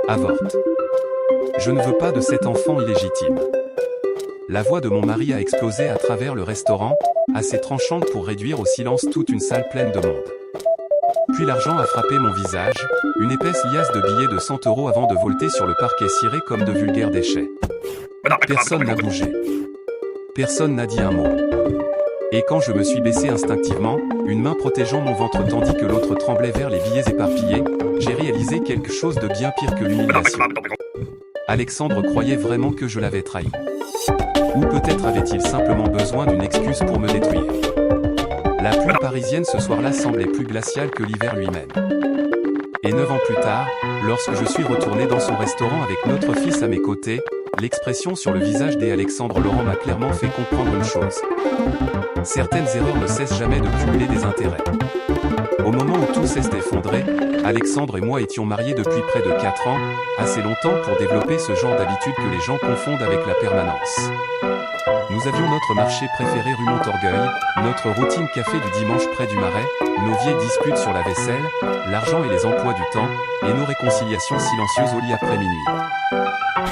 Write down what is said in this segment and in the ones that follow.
Avorte. Je ne veux pas de cet enfant illégitime. La voix de mon mari a explosé à travers le restaurant, assez tranchante pour réduire au silence toute une salle pleine de monde. Puis l'argent a frappé mon visage, une épaisse liasse de billets de 100 € avant de volter sur le parquet ciré comme de vulgaires déchets. Personne n'a bougé. Personne n'a dit un mot. Et quand je me suis baissé instinctivement, une main protégeant mon ventre tandis que l'autre tremblait vers les billets éparpillés, j'ai réalisé quelque chose de bien pire que l'humiliation. Alexandre croyait vraiment que je l'avais trahi. Ou peut-être avait-il simplement besoin d'une excuse pour me détruire. La pluie parisienne ce soir-là semblait plus glaciale que l'hiver lui-même. Et 9 ans plus tard, lorsque je suis retourné dans son restaurant avec notre fils à mes côtés, l'expression sur le visage d'Alexandre Laurent m'a clairement fait comprendre une chose. Certaines erreurs ne cessent jamais de cumuler des intérêts. Au moment où tout s'est effondré, Alexandre et moi étions mariés depuis près de 4 ans, assez longtemps pour développer ce genre d'habitude que les gens confondent avec la permanence. Nous avions notre marché préféré rue Montorgueil, notre routine café du dimanche près du Marais, nos vieilles disputes sur la vaisselle, l'argent et les emplois du temps, et nos réconciliations silencieuses au lit après minuit.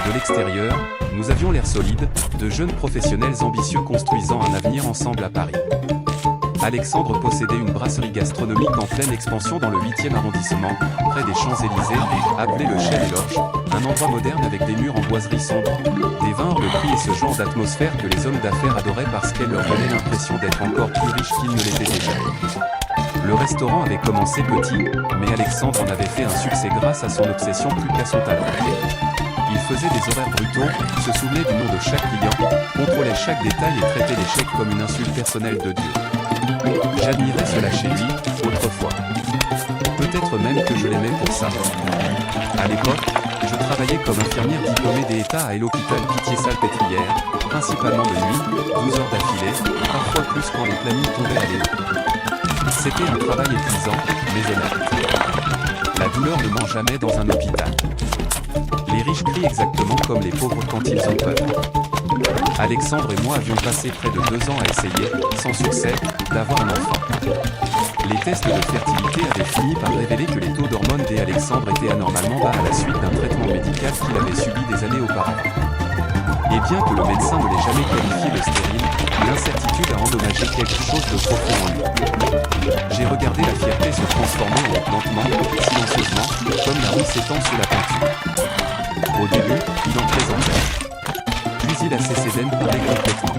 De l'extérieur, nous avions l'air solide, de jeunes professionnels ambitieux construisant un avenir ensemble à Paris. Alexandre possédait une brasserie gastronomique en pleine expansion dans le 8e arrondissement, près des Champs-Élysées, appelé le Chêne et l'Orge, un endroit moderne avec des murs en boiserie sombre, des vins hors de prix et ce genre d'atmosphère que les hommes d'affaires adoraient parce qu'elle leur donnait l'impression d'être encore plus riches qu'ils ne l'étaient déjà. Le restaurant avait commencé petit, mais Alexandre en avait fait un succès grâce à son obsession plus qu'à son talent. Il faisait des horaires brutaux, se souvenait du nom de chaque client, contrôlait chaque détail et traitait l'échec comme une insulte personnelle de Dieu. J'admirais cela chez lui, autrefois. Peut-être même que je l'aimais pour ça. À l'époque, je travaillais comme infirmière diplômée d'État à l'hôpital Pitié-Salpêtrière, principalement de nuit, 12 heures d'affilée, parfois plus quand les plannings tombaient à l'élo. C'était un travail épuisant, mais honnête. La douleur ne ment jamais dans un hôpital. Les riches crient exactement comme les pauvres quand ils ont peur. Alexandre et moi avions passé près de 2 ans à essayer, sans succès, d'avoir un enfant. Les tests de fertilité avaient fini par révéler que les taux d'hormones d'Alexandre étaient anormalement bas à la suite d'un traitement médical qu'il avait subi des années auparavant. Et bien que le médecin ne l'ait jamais qualifié de stérile, l'incertitude a endommagé quelque chose de profond en lui. J'ai regardé la fierté se transformer en lentement, silencieusement, comme la roue s'étend sous la peinture. Au début, il en plaisantait. Puis il a cessé d'en parler complètement.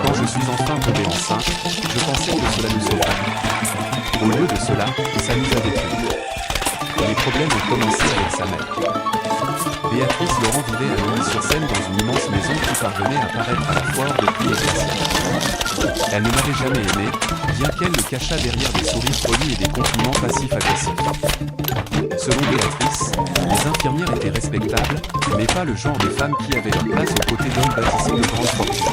Quand je suis enfin tombé enceinte, je pensais que cela nous sauverait. Au lieu de cela, ça nous a détruits. Les problèmes ont commencé avec sa mère. Béatrice Laurent vivait à Neuilly-sur-Seine dans une immense maison qui parvenait à paraître à la fois hors de prix et glaciale. Elle ne m'avait jamais aimé, bien qu'elle le cachât derrière des sourires polis et des compliments passifs-agressifs. Selon Béatrice, les infirmières étaient respectables, mais pas le genre de femmes qui avaient leur place aux côtés d'hommes bâtissant de grandes fortunes.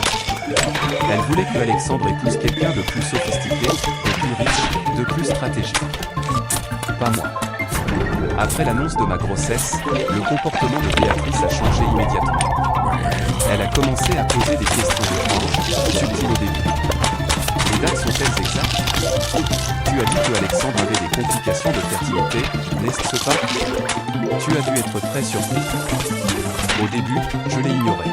Elle voulait que Alexandre épouse quelqu'un de plus sophistiqué, de plus riche, de plus stratégique. Pas moi. Après l'annonce de ma grossesse, le comportement de Béatrice a changé immédiatement. Elle a commencé à poser des questions étranges, subtiles au début. Les dates sont-elles exactes? Tu as dit que Alexandre avait des complications de fertilité, n'est-ce pas? Tu as dû être très surpris. Au début, je l'ai ignoré.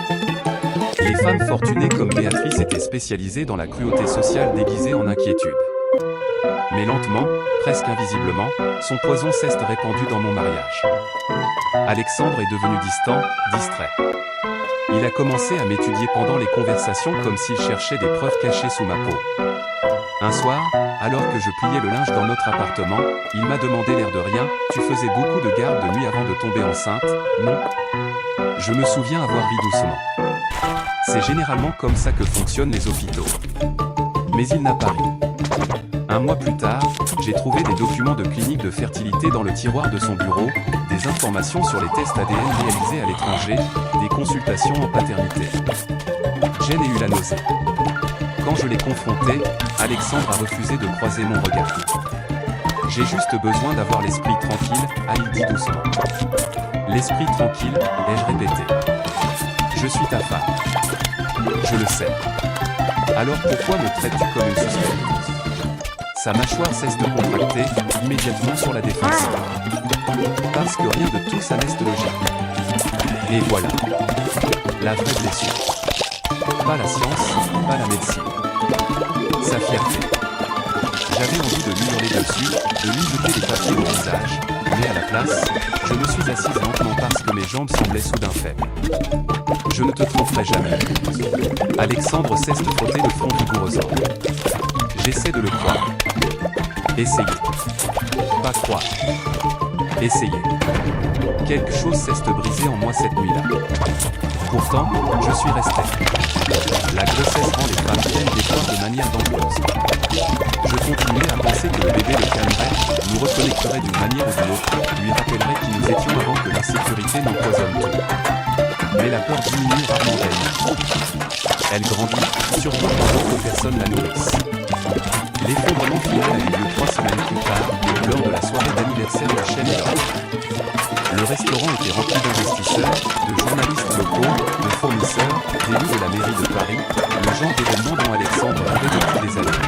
Les femmes fortunées comme Béatrice étaient spécialisées dans la cruauté sociale déguisée en inquiétude. Mais lentement, presque invisiblement, son poison s'est répandu dans mon mariage. Alexandre est devenu distant, distrait. Il a commencé à m'étudier pendant les conversations comme s'il cherchait des preuves cachées sous ma peau. Un soir, alors que je pliais le linge dans notre appartement, il m'a demandé l'air de rien, « Tu faisais beaucoup de garde de nuit avant de tomber enceinte, non ?» Je me souviens avoir ri doucement. C'est généralement comme ça que fonctionnent les hôpitaux. Mais il n'a pas ri. Un mois plus tard, j'ai trouvé des documents de clinique de fertilité dans le tiroir de son bureau, des informations sur les tests ADN réalisés à l'étranger, des consultations en paternité. J'ai eu la nausée. Quand je l'ai confronté, Alexandre a refusé de croiser mon regard. J'ai juste besoin d'avoir l'esprit tranquille, a-t-il dit doucement. L'esprit tranquille, ai-je répété. Je suis ta femme. Je le sais. Alors pourquoi me traites-tu comme une suspecte? Sa mâchoire cesse de contracter, immédiatement sur la défensive. Parce que rien de tout ça reste logique. Et voilà. La vraie blessure. Pas la science, pas la médecine. Sa fierté. J'avais envie de lui hurler dessus, de lui jeter les papiers au visage, mais à la place, je me suis assise lentement parce que mes jambes semblaient soudain faibles. Je ne te tromperai jamais. Alexandre cesse de frotter le front vigoureusement. J'essaie de le croire. Essayez. Pas croire. Essayez. Quelque chose cesse de briser en moi cette nuit-là. Pourtant, je suis resté. La grossesse rend les femmes pleines d'efforts de manière dangereuse. Je continuais à penser que le bébé le calmerait, nous reconnecterait d'une manière ou d'une autre, lui rappellerait qui nous étions avant que l'insécurité n'empoisonne tout. Mais la peur diminue rarement d'elle. Elle grandit, surtout quand d'autres personnes la nourrissent. L'effondrement final a eu lieu 3 semaines plus tard, lors de la soirée d'anniversaire de chaîne et l'or. Le restaurant était rempli d'investisseurs, de journalistes locaux, de fournisseurs, d'élus de la mairie de Paris, le genre d'événement dont Alexandre rêvait depuis des années.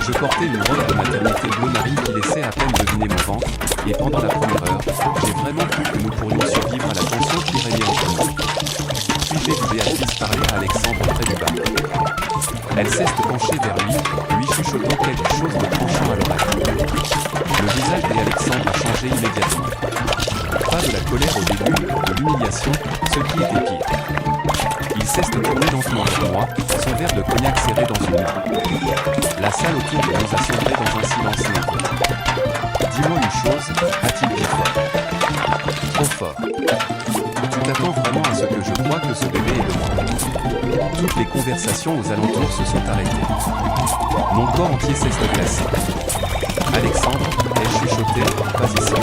Je portais une robe de maternité bleu marine qui laissait à peine deviner mon ventre, et pendant la première heure, j'ai vraiment cru que nous pourrions survivre à la tension qui régnait entre nous. Puis j'ai vu Béatrice parler à Alexandre près du bar. Elle cesse de pencher vers lui chuchotant quelque chose de tranchant à l'oreille. Le visage d'Alexandre a changé immédiatement. Pas de la colère au début, de l'humiliation, ce qui était pire. Il cesse de tourner lentement vers moi, son verre de cognac serré dans une main. La salle autour de nous a sombré dans un silence nerveux. Dis-moi une chose, a-t-il dit fort. Trop fort. Tu t'attends vraiment à ce que je croie que ce bébé est de moi. Toutes les conversations aux alentours se sont arrêtées. Mon corps entier cesse de glacer. Alexandre, ai-je chuchoté, pas ici.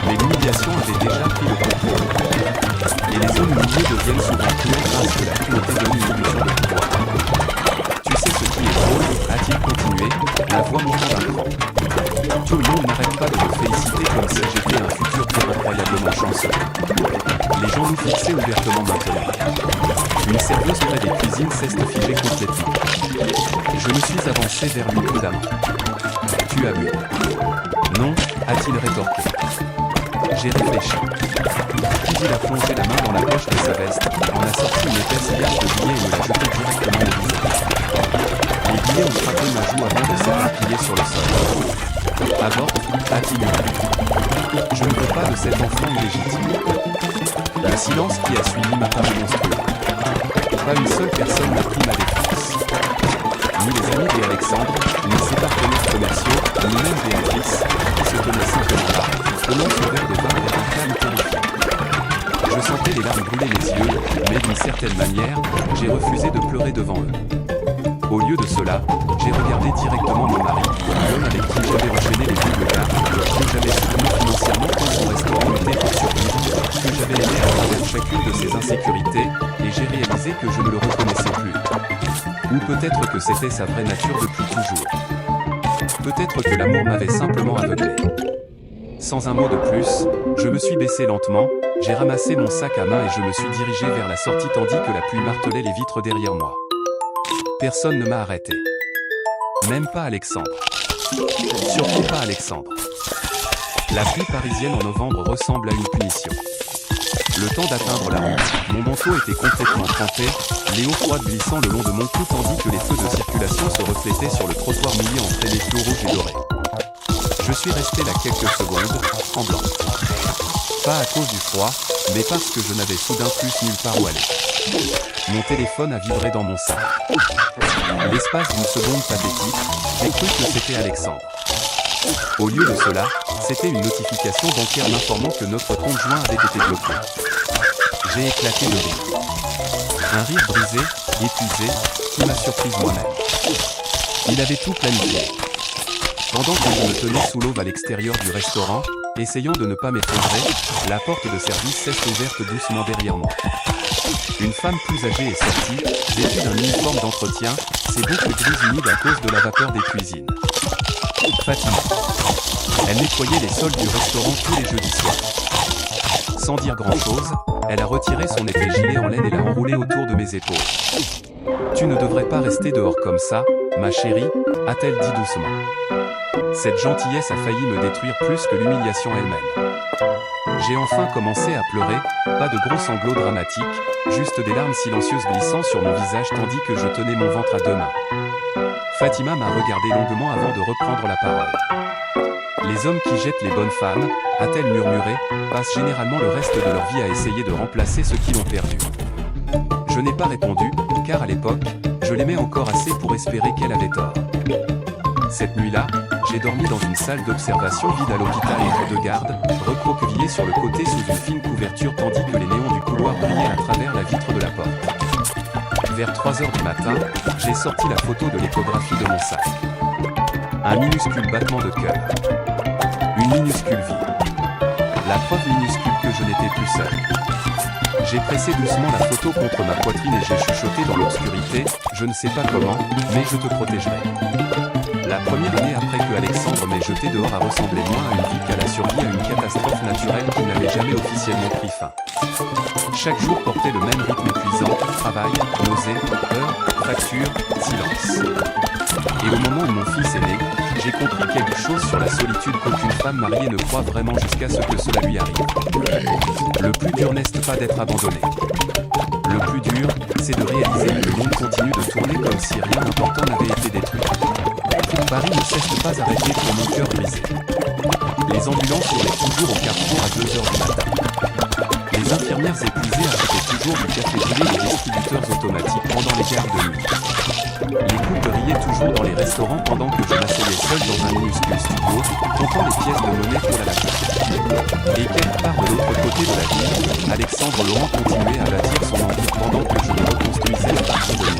Mais l'humiliation avait déjà pris le contrôle. Et les hommes humiliés deviennent souvent cruels parce que la cruauté donne une illusion de pouvoir. Tu sais ce qui est drôle, a-t-il continué, la voix montant d'un cran. Tout le monde n'arrête pas de me féliciter comme si j'étais un futur père incroyablement chanceux. Les gens nous fixaient ouvertement maintenant. Une serveuse près des cuisines cesse de figer complètement. Je me suis avancé vers lui prudemment. Tu as bu. Non, a-t-il rétorqué. J'ai réfléchi. Puis il a plongé la main dans la poche de sa veste, en a sorti une épaisse liasse de billets et me l'a jeté directement au visage. Les billets ont frappé ma joue avant de s'éparpiller sur le sol. Avorte, a-t-il dit. Je ne veux pas de cet enfant illégitime. Le silence qui a suivi m'a paru monstrueux. Pas une seule personne n'a pris ma défense. Ni les amis d'Alexandre, ni ses partenaires commerciaux, ni même Béatrice, qui se tenaient simplement là, tenant son verre de vin vers un calme terrifiant. Je sentais les larmes brûler mes yeux, mais d'une certaine manière, j'ai refusé de pleurer devant eux. Au lieu de cela, j'ai regardé directement mon mari, l'homme avec qui j'avais enchaîné les doubles cartes, que j'avais soutenu financièrement quand son restaurant était pour survivre, que j'avais aidé à travers chacune de ses insécurités, et j'ai réalisé que je ne le reconnaissais plus. Ou peut-être que c'était sa vraie nature depuis toujours. Peut-être que l'amour m'avait simplement aveuglé. Sans un mot de plus, je me suis baissé lentement, j'ai ramassé mon sac à main et je me suis dirigé vers la sortie tandis que la pluie martelait les vitres derrière moi. Personne ne m'a arrêté. Même pas Alexandre. Surtout pas Alexandre. La pluie parisienne en novembre ressemble à une punition. Le temps d'atteindre la rue, mon manteau était complètement trempé, les eaux froides glissant le long de mon cou tandis que les feux de circulation se reflétaient sur le trottoir mouillé en traits d'éclos rouges et dorés. Je suis resté là quelques secondes, tremblant. Pas à cause du froid, mais parce que je n'avais soudain plus nulle part où aller. Mon téléphone a vibré dans mon sac. L'espace d'une seconde pathétique, j'ai cru que c'était Alexandre. Au lieu de cela, c'était une notification bancaire m'informant que notre compte joint avait été bloqué. J'ai éclaté de rire. Un rire brisé, épuisé, qui m'a surprise moi-même. Il avait tout planifié. Pendant que je me tenais sous l'aube à l'extérieur du restaurant, essayant de ne pas m'effondrer, la porte de service s'est ouverte doucement derrière moi. Une femme plus âgée est sortie, vêtue d'un uniforme d'entretien, ses boucles grises humides à cause de la vapeur des cuisines. Fatiguée. Elle nettoyait les sols du restaurant tous les jeudis soirs. Sans dire grand-chose, elle a retiré son épais gilet en laine et l'a enroulé autour de mes épaules. « Tu ne devrais pas rester dehors comme ça, ma chérie », a-t-elle dit doucement. Cette gentillesse a failli me détruire plus que l'humiliation elle-même. J'ai enfin commencé à pleurer, pas de gros sanglots dramatiques, juste des larmes silencieuses glissant sur mon visage tandis que je tenais mon ventre à deux mains. Fatima m'a regardé longuement avant de reprendre la parole. Les hommes qui jettent les bonnes femmes, a-t-elle murmuré, passent généralement le reste de leur vie à essayer de remplacer ceux qui l'ont perdu. Je n'ai pas répondu, car à l'époque, je l'aimais encore assez pour espérer qu'elle avait tort. Cette nuit-là, j'ai dormi dans une salle d'observation vide à l'hôpital entre deux gardes, recroquevillés sur le côté sous une fine couverture tandis que les néons du couloir brillaient à travers la vitre de la porte. Vers 3 heures du matin, j'ai sorti la photo de l'échographie de mon sac. Un minuscule battement de cœur. Une minuscule vie. La preuve minuscule que je n'étais plus seul. J'ai pressé doucement la photo contre ma poitrine et j'ai chuchoté dans l'obscurité, je ne sais pas comment, mais je te protégerai. La première année après que Alexandre m'ait jeté dehors a ressemblé moins à une vie qu'à la survie à une catastrophe naturelle qui n'avait jamais officiellement pris fin. Chaque jour portait le même rythme épuisant, travail, nausées, heures, fractures, silence. Et au moment où mon fils est né, j'ai compris quelque chose sur la solitude qu'aucune femme mariée ne croit vraiment jusqu'à ce que cela lui arrive. Le plus dur n'est pas d'être abandonné. Le plus dur, c'est de réaliser que le monde continue de tourner comme si rien d'important n'avait été détruit. Paris ne cesse pas arrêter pour mon cœur brisé. Les ambulances roulaient toujours au carrefour à 2 heures du matin. Les infirmières épuisées achetaient toujours du café brûlé des distributeurs automatiques pendant les gares de nuit. Les couples riaient toujours dans les restaurants pendant que je m'asseyais seul dans un minuscule studio, comptant les pièces de monnaie pour la lactate. Et quelque part de l'autre côté de la ville, Alexandre Laurent continuait à bâtir son empire pendant que je me reconstruisais à partir de lui.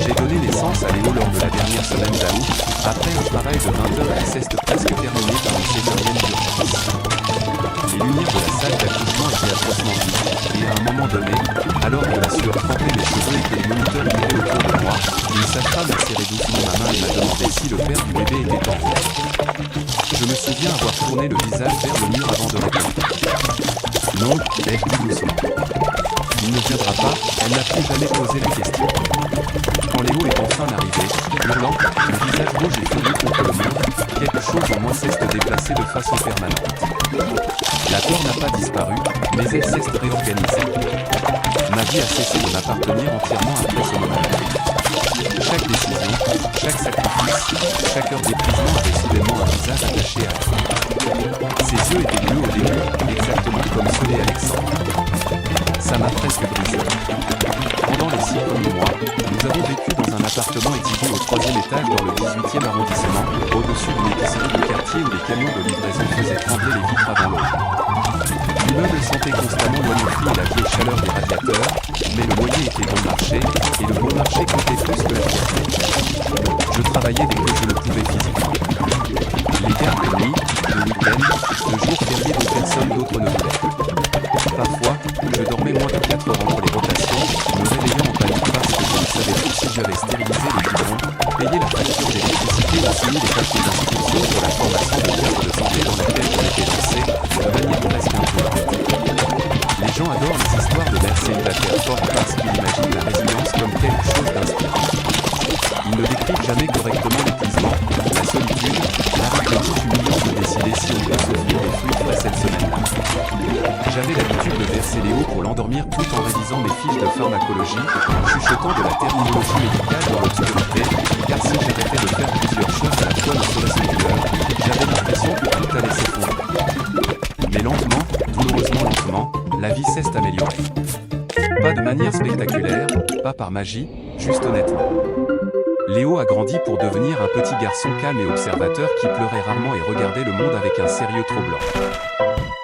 J'ai donné naissance à Léo lors de la dernière semaine d'août, après un travail de 20 heures à la sieste presque terminée par une césarienne d'urgence. Les lumières de la salle d'accouchement étaient atrocement vives, et à un moment donné, alors que la sueur trempait mes cheveux et que les moniteurs étaient autour de moi, une sage-femme a serré doucement ma main et m'a demandé si le père du bébé était en vie. Je me souviens avoir tourné le visage vers le mur avant de répondre. Non, ai-je dit doucement. Il ne viendra pas, elle n'a plus jamais posé la question. Quand Léo est enfin arrivé, hurlant, le visage rouge et furieux contre le monde, quelque chose en moi cesse de déplacer de façon permanente. La peur n'a pas disparu, mais elle cesse de réorganiser. Ma vie a cessé de m'appartenir entièrement après ce moment. Chaque décision, chaque sacrifice, chaque heure d'épuisement avait soudainement un visage attaché à elle. Ses yeux étaient bleus au début, exactement comme ceux d'Alexandre. Ça m'a presque brisé. Pendant les 6 premiers mois, nous avons vécu dans un appartement étiqué au 3e étage dans le 18e arrondissement, au-dessus d'une épicerie de quartier où les camions de livraison faisaient trembler les vitres avant l'aube. L'immeuble sentait constamment l'honnêterie et la vieille chaleur des radiateurs, mais le loyer était bon marché, et le bon marché comptait plus que la fierté. Je travaillais dès que je le pouvais physiquement. Les gardes de nuit, le week-end, le jour férié dont personne d'autre ne voulait. Parfois, je dormais moins de 4 heures entre les rotations, me réveillant en panique parce que je ne savais plus si j'avais stérilisé les biberons, payé la facture d'électricité ou signé les papiers d'inscription sur la formation de cadre de santé dans laquelle je m'étais lancé, de manière presque insolente. Les gens adorent les histoires de mères célibataires fortes parce qu'ils imaginent la résilience comme quelque chose d'instinctif. Ils ne décrivent jamais correctement l'épuisement, la solitude, la réflexion humiliante de décider si on peut s'offrir des fruits frais cette semaine-là. J'avais l'habitude de verser Léo pour l'endormir tout en révisant mes fiches de pharmacologie, chuchotant de la terminologie médicale dans l'obscurité, car si j'arrêtais de faire plusieurs choses à la fois ne serait-ce qu'une heure, j'avais l'impression que tout allait s'effondrer. Mais lentement, douloureusement lentement, la vie cesse d'améliorer. Pas de manière spectaculaire, pas par magie, juste honnêtement. Léo a grandi pour devenir un petit garçon calme et observateur qui pleurait rarement et regardait le monde avec un sérieux troublant.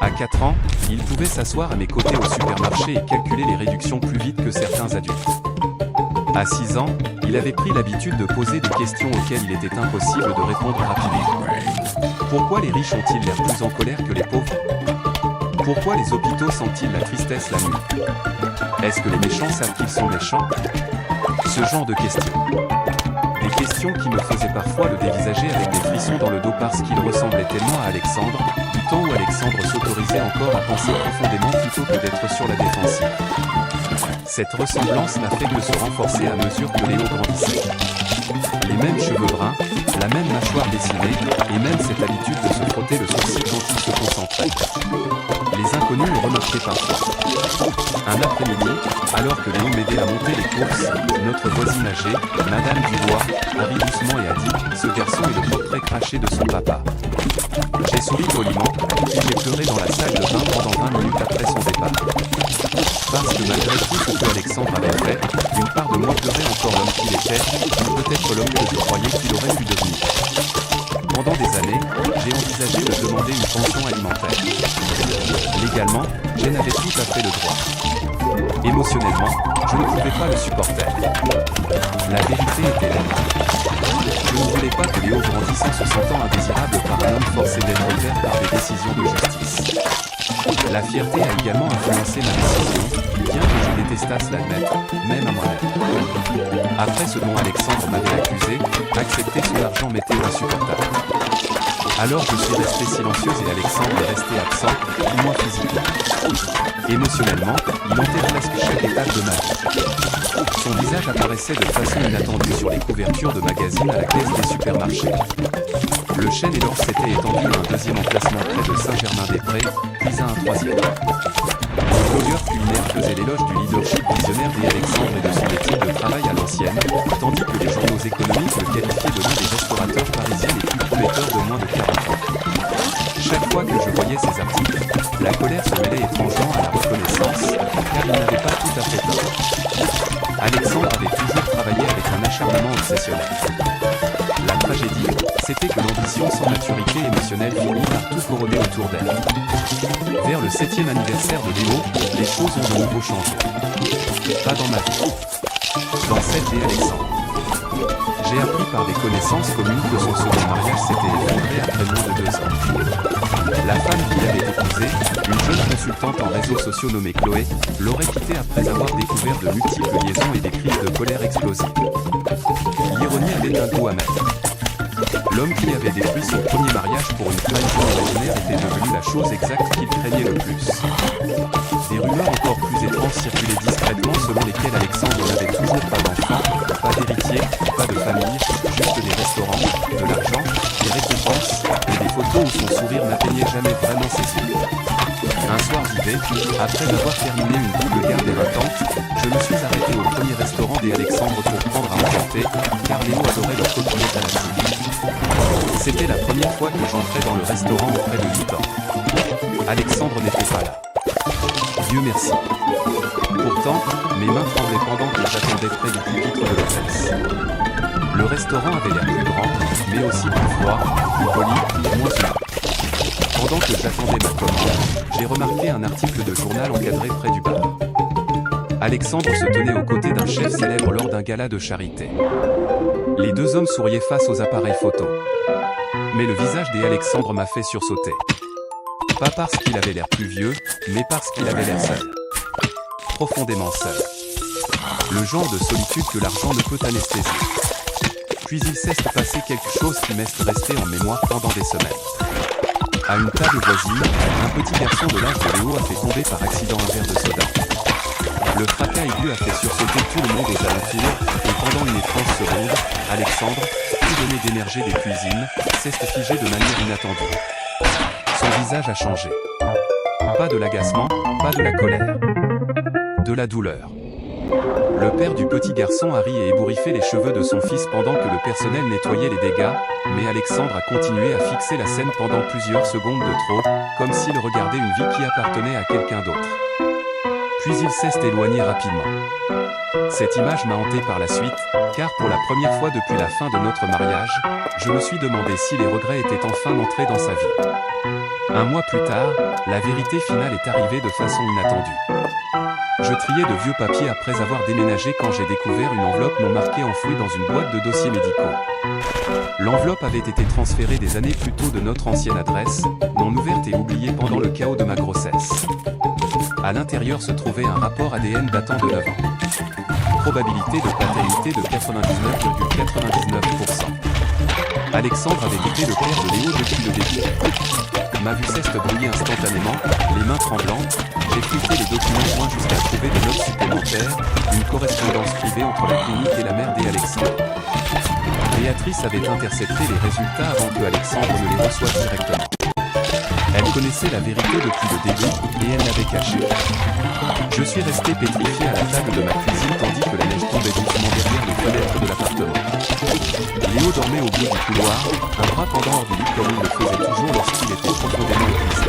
À 4 ans, il pouvait s'asseoir à mes côtés au supermarché et calculer les réductions plus vite que certains adultes. À 6 ans, il avait pris l'habitude de poser des questions auxquelles il était impossible de répondre rapidement. Pourquoi les riches ont-ils l'air plus en colère que les pauvres ? Pourquoi les hôpitaux sentent-ils la tristesse la nuit ? Est-ce que les méchants savent qu'ils sont méchants ? Ce genre de questions. Des question qui me faisait parfois le dévisager avec des frissons dans le dos parce qu'il ressemblait tellement à Alexandre, du temps où Alexandre s'autorisait encore à penser profondément plutôt que d'être sur la défensive. Cette ressemblance n'a fait que se renforcer à mesure que Léo grandissait. Les mêmes cheveux bruns, la même mâchoire dessinée, et même cette habitude de se frotter le sourcil quand il se concentrait. Les inconnus le remarquaient parfois. Un après-midi, alors que Léo m'aidait à monter les courses, notre voisine âgée, Madame Dubois, arrive doucement et a dit « Ce garçon est le portrait craché de son papa ». J'ai souri poliment, puis j'ai pleuré dans la salle de bain pendant 20 minutes après son départ. Parce que malgré tout ce que Alexandre avait fait, une part de moi pleurait encore l'homme qu'il était, ou peut-être l'homme que je croyais qu'il aurait pu devenir. Pendant des années, j'ai envisagé de demander une pension alimentaire. Légalement, je n'avais tout à fait le droit. Émotionnellement, je ne pouvais pas le supporter. La vérité était là. Je ne voulais pas que Léo grandisse en se sentant indésirable par un homme forcé d'être père par des décisions de justice. La fierté a également influencé ma décision, bien que je détestasse l'admettre, même à moi-même. Après ce dont Alexandre m'avait accusé, accepter son argent m'était insupportable. Alors je suis resté silencieuse et Alexandre est resté absent, du moins physiquement. Émotionnellement, il hantait presque chaque étape de ma vie. Son visage apparaissait de façon inattendue sur les couvertures de magazines à la caisse des supermarchés. Le chêne et l'or s'étaient étendus à un deuxième emplacement près de Saint-Germain-des-Prés, puis à un troisième. Les blogueurs culinaires faisaient l'éloge du leadership visionnaire d'Alexandre et de son équipe de travail à l'ancienne, tandis que les journaux économiques le qualifiaient de l'un des restaurateurs parisiens les plus prometteurs de moins de 40 ans. Chaque fois que je voyais ces articles, la colère se mêlait étrangement à la reconnaissance, car il n'avait pas tout à fait tort. Alexandre avait toujours travaillé avec un acharnement obsessionnel. La tragédie, c'était que l'ambition sans maturité émotionnelle finit par tout couronner autour d'elle. Vers le 7e anniversaire de Léo, les choses ont de nouveau changé. Pas dans ma vie. Dans celle d'Alexandre. J'ai appris par des connaissances communes que son second mariage s'était effondré après moins de 2 ans. La femme qu'il avait épousée, une jeune consultante en réseaux sociaux nommée Chloé, l'aurait quitté après avoir découvert de multiples liaisons et des crises de colère explosives. L'ironie avait un goût amer. L'homme qui avait détruit son premier mariage pour une femme imaginaire était devenu la chose exacte qu'il craignait le plus. Des rumeurs encore plus étranges circulaient discrètement selon lesquelles Alexandre n'avait toujours pas d'enfant, pas d'héritier, pas de famille, juste des restaurants, de l'argent, des récompenses, et des photos où son sourire n'atteignait jamais vraiment ses yeux. Un soir d'hiver, après avoir terminé une double garde éreintante, je me suis arrêté au premier restaurant d'Alexandre pour prendre à emporter, car Léo adorait leur coquillette à la cible. C'était la première fois que j'entrais dans le restaurant auprès de 8 ans. Alexandre n'était pas là. Dieu merci. Pourtant, mes mains tremblaient pendant que j'attendais près du pupitre de l'hôtesse. Le restaurant avait l'air plus grand, mais aussi plus froid, plus poli, moins humain. Pendant que j'attendais ma commande, j'ai remarqué un article de journal encadré près du bar. Alexandre se tenait aux côtés d'un chef célèbre lors d'un gala de charité. Les deux hommes souriaient face aux appareils photo. Mais le visage d'Alexandre m'a fait sursauter. Pas parce qu'il avait l'air plus vieux, mais parce qu'il avait l'air seul. Profondément seul. Le genre de solitude que l'argent ne peut anesthésier. Puis il cesse de passer quelque chose qui m'est resté en mémoire pendant des semaines. À une table voisine, un petit garçon de l'âge de Léo a fait tomber par accident un verre de soda. Le fracas aigu a fait sursauter tout le monde aux alentours, et pendant une étrange seconde, Alexandre, tout donné d'énergie des cuisines, s'est figé de manière inattendue. Son visage a changé. Pas de l'agacement, pas de la colère. De la douleur. Le père du petit garçon a ri et ébouriffé les cheveux de son fils pendant que le personnel nettoyait les dégâts, mais Alexandre a continué à fixer la scène pendant plusieurs secondes de trop, comme s'il regardait une vie qui appartenait à quelqu'un d'autre. Puis il s'est éloigné rapidement. Cette image m'a hanté par la suite, car pour la première fois depuis la fin de notre mariage, je me suis demandé si les regrets étaient enfin entrés dans sa vie. Un mois plus tard, la vérité finale est arrivée de façon inattendue. Je triais de vieux papiers après avoir déménagé quand j'ai découvert une enveloppe non marquée enfouie dans une boîte de dossiers médicaux. L'enveloppe avait été transférée des années plus tôt de notre ancienne adresse, non ouverte et oubliée pendant le chaos de ma grossesse. À l'intérieur se trouvait un rapport ADN datant de 9 ans. probabilité de paternité de 99,99%. Alexandre avait quitté le père de Léo depuis le début. Ma vue cesse de briller instantanément, les mains tremblantes, j'ai fouillé les documents joints jusqu'à trouver des notes supplémentaires, une correspondance privée entre la clinique et la mère des Alexandre. Béatrice avait intercepté les résultats avant que Alexandre ne les reçoive directement. Elle connaissait la vérité depuis le début, et elle l'avait cachée. Je suis resté pétrifié à la table de ma cuisine tandis que la neige tombait doucement derrière les fenêtres de l'appartement. Léo dormait au bout du couloir, un bras pendant hors du lit comme il le faisait toujours lorsqu'il était profondément épuisé.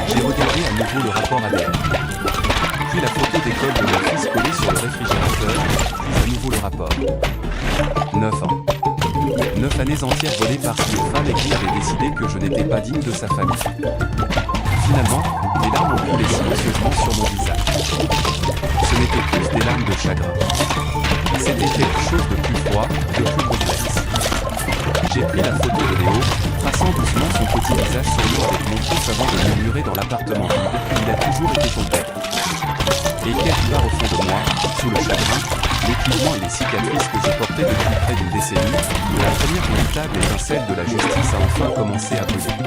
J'ai regardé à nouveau le rapport ADN. Puis la photo d'école de mon fils collée sur le réfrigérateur, puis à nouveau le rapport. 9 ans. 9 années entières volées par-ci aux femmes et qui avaient décidé que je n'étais pas digne de sa famille. Finalement, les larmes ont coulé silencieusement sur mon visage. Ce n'était plus des larmes de chagrin. C'était quelque chose de plus froid, de plus complexe. J'ai pris la photo de Léo, traçant doucement son petit visage souriant avec mon pouce avant de murmurer dans l'appartement vide, il a toujours été ton père. Et quelque part au fond de moi, sous le chagrin, l'épuisement et les cicatrices que je portais depuis près d'une décennie, la première véritable étincelle de la justice a enfin commencé à brûler.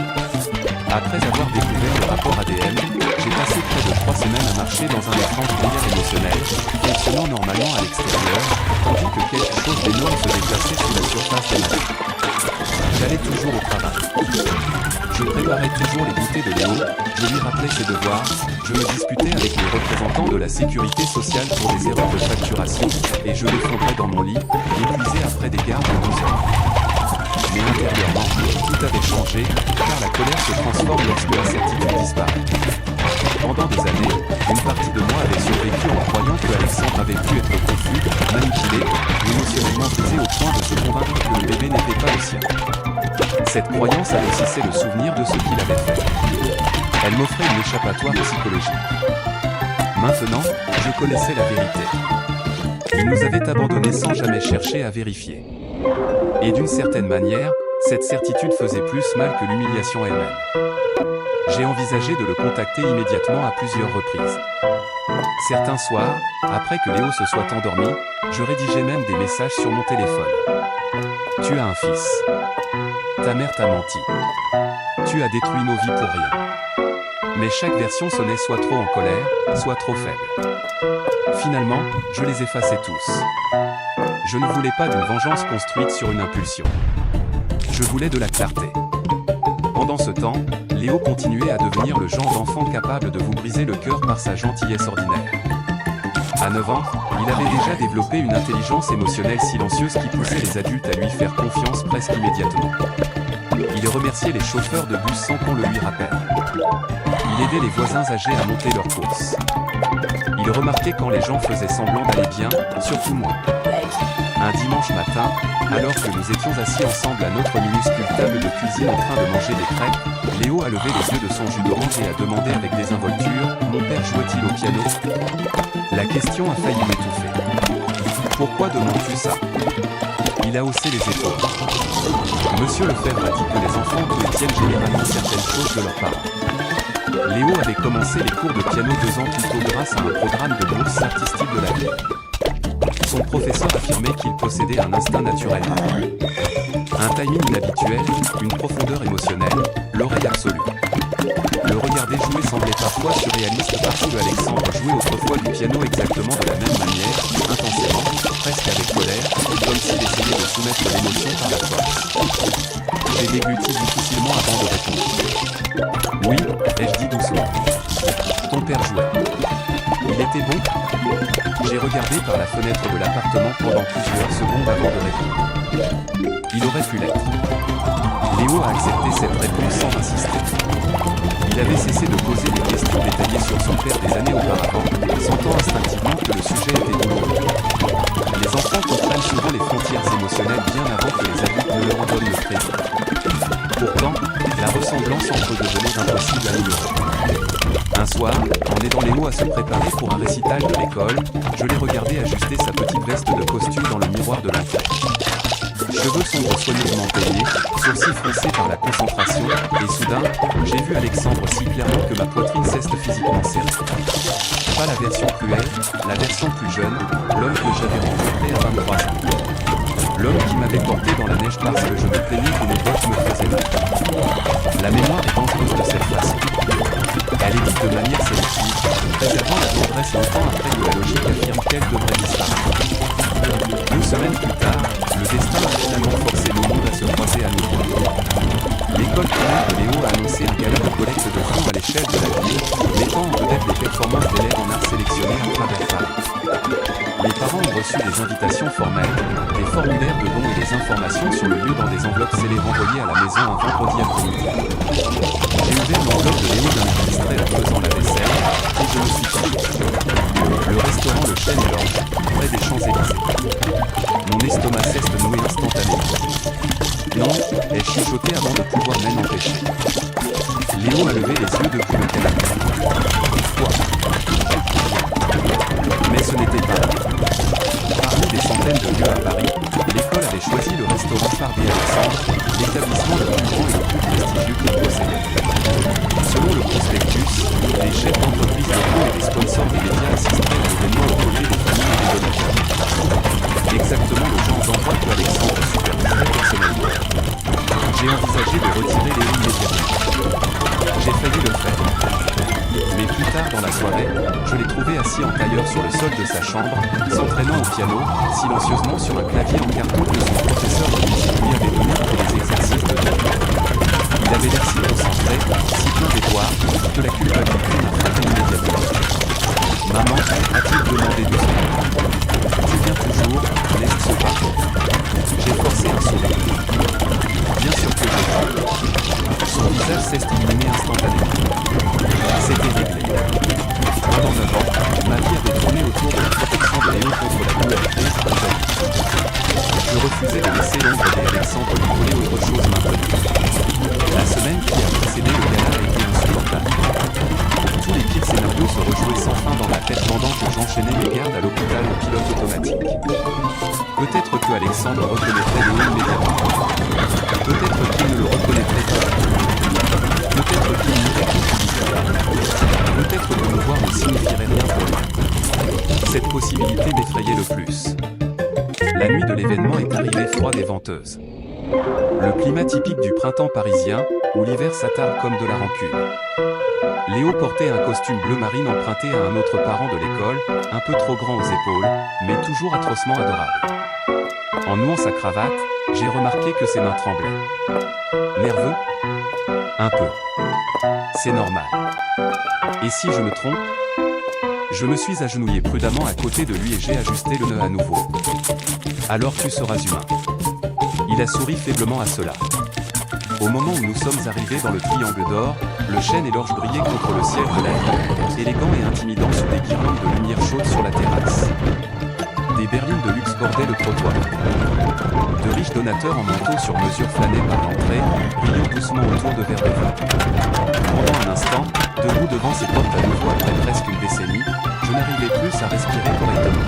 Après avoir découvert le rapport ADN, j'ai passé près de 3 semaines à marcher dans un étrange brouillard émotionnel, fonctionnant normalement à l'extérieur, tandis que quelque chose d'énorme se déplaçait sous la surface de ma vie. J'allais toujours au travail. Je préparais toujours les goûters de Léo, je lui rappelais ses devoirs, je me disputais avec les représentants de la sécurité sociale pour des erreurs de facturation, et je l'effondrais dans mon lit, épuisé après des gardes de 12 heures. Mais intérieurement, tout avait changé, car la colère se transforme lorsque la certitude disparaît. Pendant des années, une partie de moi avait survécu en croyant que Alexandre avait pu être confus, manipulé, émotionnellement brisé au point de se convaincre que le bébé n'était pas le sien. Cette croyance adoucissait le souvenir de ce qu'il avait fait. Elle m'offrait une échappatoire psychologique. Maintenant, je connaissais la vérité. Il nous avait abandonnés sans jamais chercher à vérifier. Et d'une certaine manière, cette certitude faisait plus mal que l'humiliation elle-même. J'ai envisagé de le contacter immédiatement à plusieurs reprises. Certains soirs, après que Léo se soit endormi, je rédigeais même des messages sur mon téléphone. Tu as un fils. Ta mère t'a menti. Tu as détruit nos vies pour rien. Mais chaque version sonnait soit trop en colère, soit trop faible. Finalement, je les effaçais tous. Je ne voulais pas d'une vengeance construite sur une impulsion. Je voulais de la clarté. Pendant ce temps, Léo continuait à devenir le genre d'enfant capable de vous briser le cœur par sa gentillesse ordinaire. À 9 ans, il avait déjà développé une intelligence émotionnelle silencieuse qui poussait les adultes à lui faire confiance presque immédiatement. Il remerciait les chauffeurs de bus sans qu'on le lui rappelle. Il aidait les voisins âgés à monter leurs courses. Il remarquait quand les gens faisaient semblant d'aller bien, surtout moi. Un dimanche matin, alors que nous étions assis ensemble à notre minuscule table de cuisine en train de manger des crêpes, Léo a levé les yeux de son jus d'orange et a demandé avec désinvolture « Mon père jouait-il au piano ?» La question a failli m'étouffer. « Pourquoi demandes-tu ça ?» Il a haussé les épaules. Monsieur Lefebvre a dit que les enfants retiennent généralement certaines choses de leurs parents. Léo avait commencé les cours de piano 2 ans plus tôt grâce à un programme de bourse artistique de la ville. Son professeur affirmait qu'il possédait un instinct naturel. Un timing inhabituel, une profondeur émotionnelle, l'oreille absolue. Le regarder jouer semblait parfois surréaliste parce que Alexandre jouait autrefois du piano exactement de la même manière, intensément, presque avec colère, comme s'il essayait de soumettre l'émotion par la force. J'ai dégluti difficilement avant de répondre. Oui, ai-je dit doucement. Ton père jouait. Il était bon ? J'ai regardé par la fenêtre de l'appartement pendant plusieurs secondes avant de répondre. Il aurait pu l'être. Léo a accepté cette réponse sans insister. Il avait cessé de poser des questions détaillées sur son père des années auparavant, sentant instinctivement que le sujet était douloureux. Les enfants comprennent souvent les frontières émotionnelles bien avant que les adultes ne leur en donnent le crédit. Pourtant, la ressemblance entre eux devenait impossible à ignorer. Un soir, en aidant Léo à se préparer pour un récital de l'école, je l'ai regardé ajuster sa petite veste de costume dans le miroir de l'enfant. Cheveux sombres soigneusement peignés, sourcils froncés par la concentration, et soudain, j'ai vu Alexandre si clairement que ma poitrine s'est physiquement serrée. Pas la version cruelle, la version plus jeune, l'homme que j'avais rencontré à 23 ans. L'homme qui m'avait porté dans la neige parce que je me plaignais que mes bottes me faisaient mal. La mémoire est dangereuse de cette façon. Elle est dite de manière sélective, préservant la tendresse longtemps après que la logique affirme qu'elle devrait disparaître. 2 semaines plus tard, le destin a finalement forcé le monde à se croiser à nouveau. L'école primaire de Léo a annoncé un gala de collecte de fonds à l'échelle de la ville, mettant en vedette les performances d'élèves en art sélectionnés à travers Paris. Les parents ont reçu des invitations formelles, des formulaires de dons et des informations sur le lieu dans des enveloppes scellées renvoyées à la maison un vendredi après-midi. J'ai ouvert l'enveloppe de Léo d'un extrait en faisant la vaisselle, et je me suis dit. Le restaurant Le Chêne et l'Orge, près des Champs-Élysées. Mon estomac s'est noué instantanément. Non, ai-je chuchoté avant de pouvoir m'en empêcher. Léo a levé les yeux depuis le canapé. Quoi? Mais ce n'était pas là. Parmi des centaines de lieux à Paris, l'école avait choisi le restaurant phare des Alexandre, l'établissement le plus grand et le plus prestigieux qu'il possédait. Selon le prospectus, les chefs d'entreprise locaux et les sponsors des médias assisteraient à l'événement aux côtés des familles et des donateurs. Exactement le genre d'endroit que Alexandre superviserait personnellement. J'ai envisagé de retirer Léo immédiatement. J'ai failli le faire. Mais plus tard dans la soirée, je l'ai trouvé assis en tailleur sur le sol de sa chambre, s'entraînant au piano, silencieusement sur un clavier en carton que son professeur de musique lui avait donné pour les exercices de voix. Il avait l'air si concentré, si plein d'espoir, que la culpabilité m'a frappé immédiatement. Maman, a-t-il demandé doucement. Tu viens toujours, n'est-ce pas? J'ai forcé un sourire. Bien sûr que j'ai vu. Son visage s'est illuminé instantanément. C'était réglé. Pendant 9 ans, ma vie avait tourné autour de la protection de Léo contre la dualité et la jalousie. Je refusais de laisser l'ombre d'Alexandre lui voler autre chose maintenant. La semaine qui a précédé le gala a été insupportable. Tous les pires scénarios se rejouaient sans fin dans ma tête pendant que j'enchaînais mes gardes à l'hôpital en pilote automatique. Peut-être que Alexandre reconnaîtrait Léo immédiatement. Peut-être qu'il ne le reconnaîtrait pas. Peut-être qu'il n'irait plus disparaître. Peut-être que me voir ne signifierait rien pour lui. Cette possibilité m'effrayait le plus. La nuit de l'événement est arrivée froide et venteuse. Le climat typique du printemps parisien, où l'hiver s'attarde comme de la rancune. Léo portait un costume bleu marine emprunté à un autre parent de l'école, un peu trop grand aux épaules, mais toujours atrocement adorable. En nouant sa cravate, j'ai remarqué que ses mains tremblaient. Nerveux? Un peu. C'est normal. Et si je me trompe? Je me suis agenouillé prudemment à côté de lui et j'ai ajusté le nœud à nouveau. Alors tu seras humain. Il a souri faiblement à cela. Au moment où nous sommes arrivés dans le triangle d'or, le chêne et l'orge brillaient contre le ciel de la ville, élégant et intimidant sous des guirlandes de lumière chaude sur la terrasse. Des berlines de luxe bordaient le trottoir. De riches donateurs en manteau sur mesure flânaient par l'entrée, brillant doucement autour de verres de vin. Pendant un instant, debout devant ces portes à nouveau après presque une décennie, je n'arrivais plus à respirer correctement.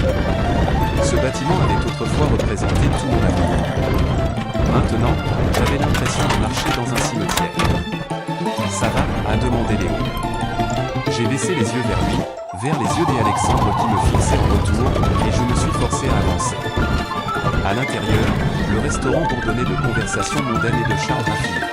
Ce bâtiment avait autrefois représenté tout mon avenir. Maintenant, j'avais l'impression de marcher dans un cimetière. Ça va, a demandé Léo. J'ai baissé les yeux vers lui, vers les yeux d'Alexandre qui me fixaient en retour, et je me suis forcé à avancer. À l'intérieur, le restaurant bourdonnait de conversations mondaines et de charles raffinés.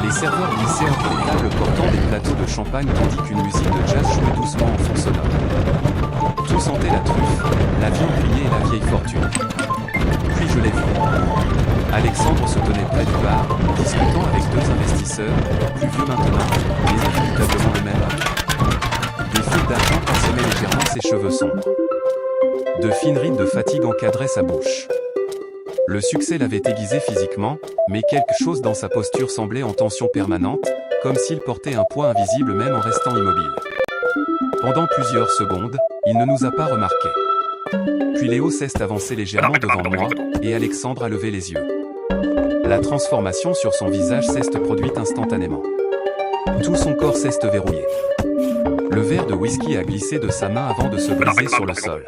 Les serveurs glissaient entre les tables portant des plateaux de champagne tandis qu'une musique de jazz jouait doucement en fond sonore. Tout sentait la truffe, la viande grillée et la vieille fortune. Puis je l'ai vu. Alexandre se tenait près du bar, discutant avec 2 investisseurs, plus vieux maintenant, mais indubitablement le même âge. Des fils d'argent parsemaient légèrement ses cheveux sombres. De fines rides de fatigue encadraient sa bouche. Le succès l'avait aiguisé physiquement, mais quelque chose dans sa posture semblait en tension permanente, comme s'il portait un poids invisible même en restant immobile. Pendant plusieurs secondes, il ne nous a pas remarqués. Puis Léo s'est avancé légèrement devant moi, et Alexandre a levé les yeux. La transformation sur son visage s'est produite instantanément. Tout son corps s'est verrouillé. Le verre de whisky a glissé de sa main avant de se briser sur le sol.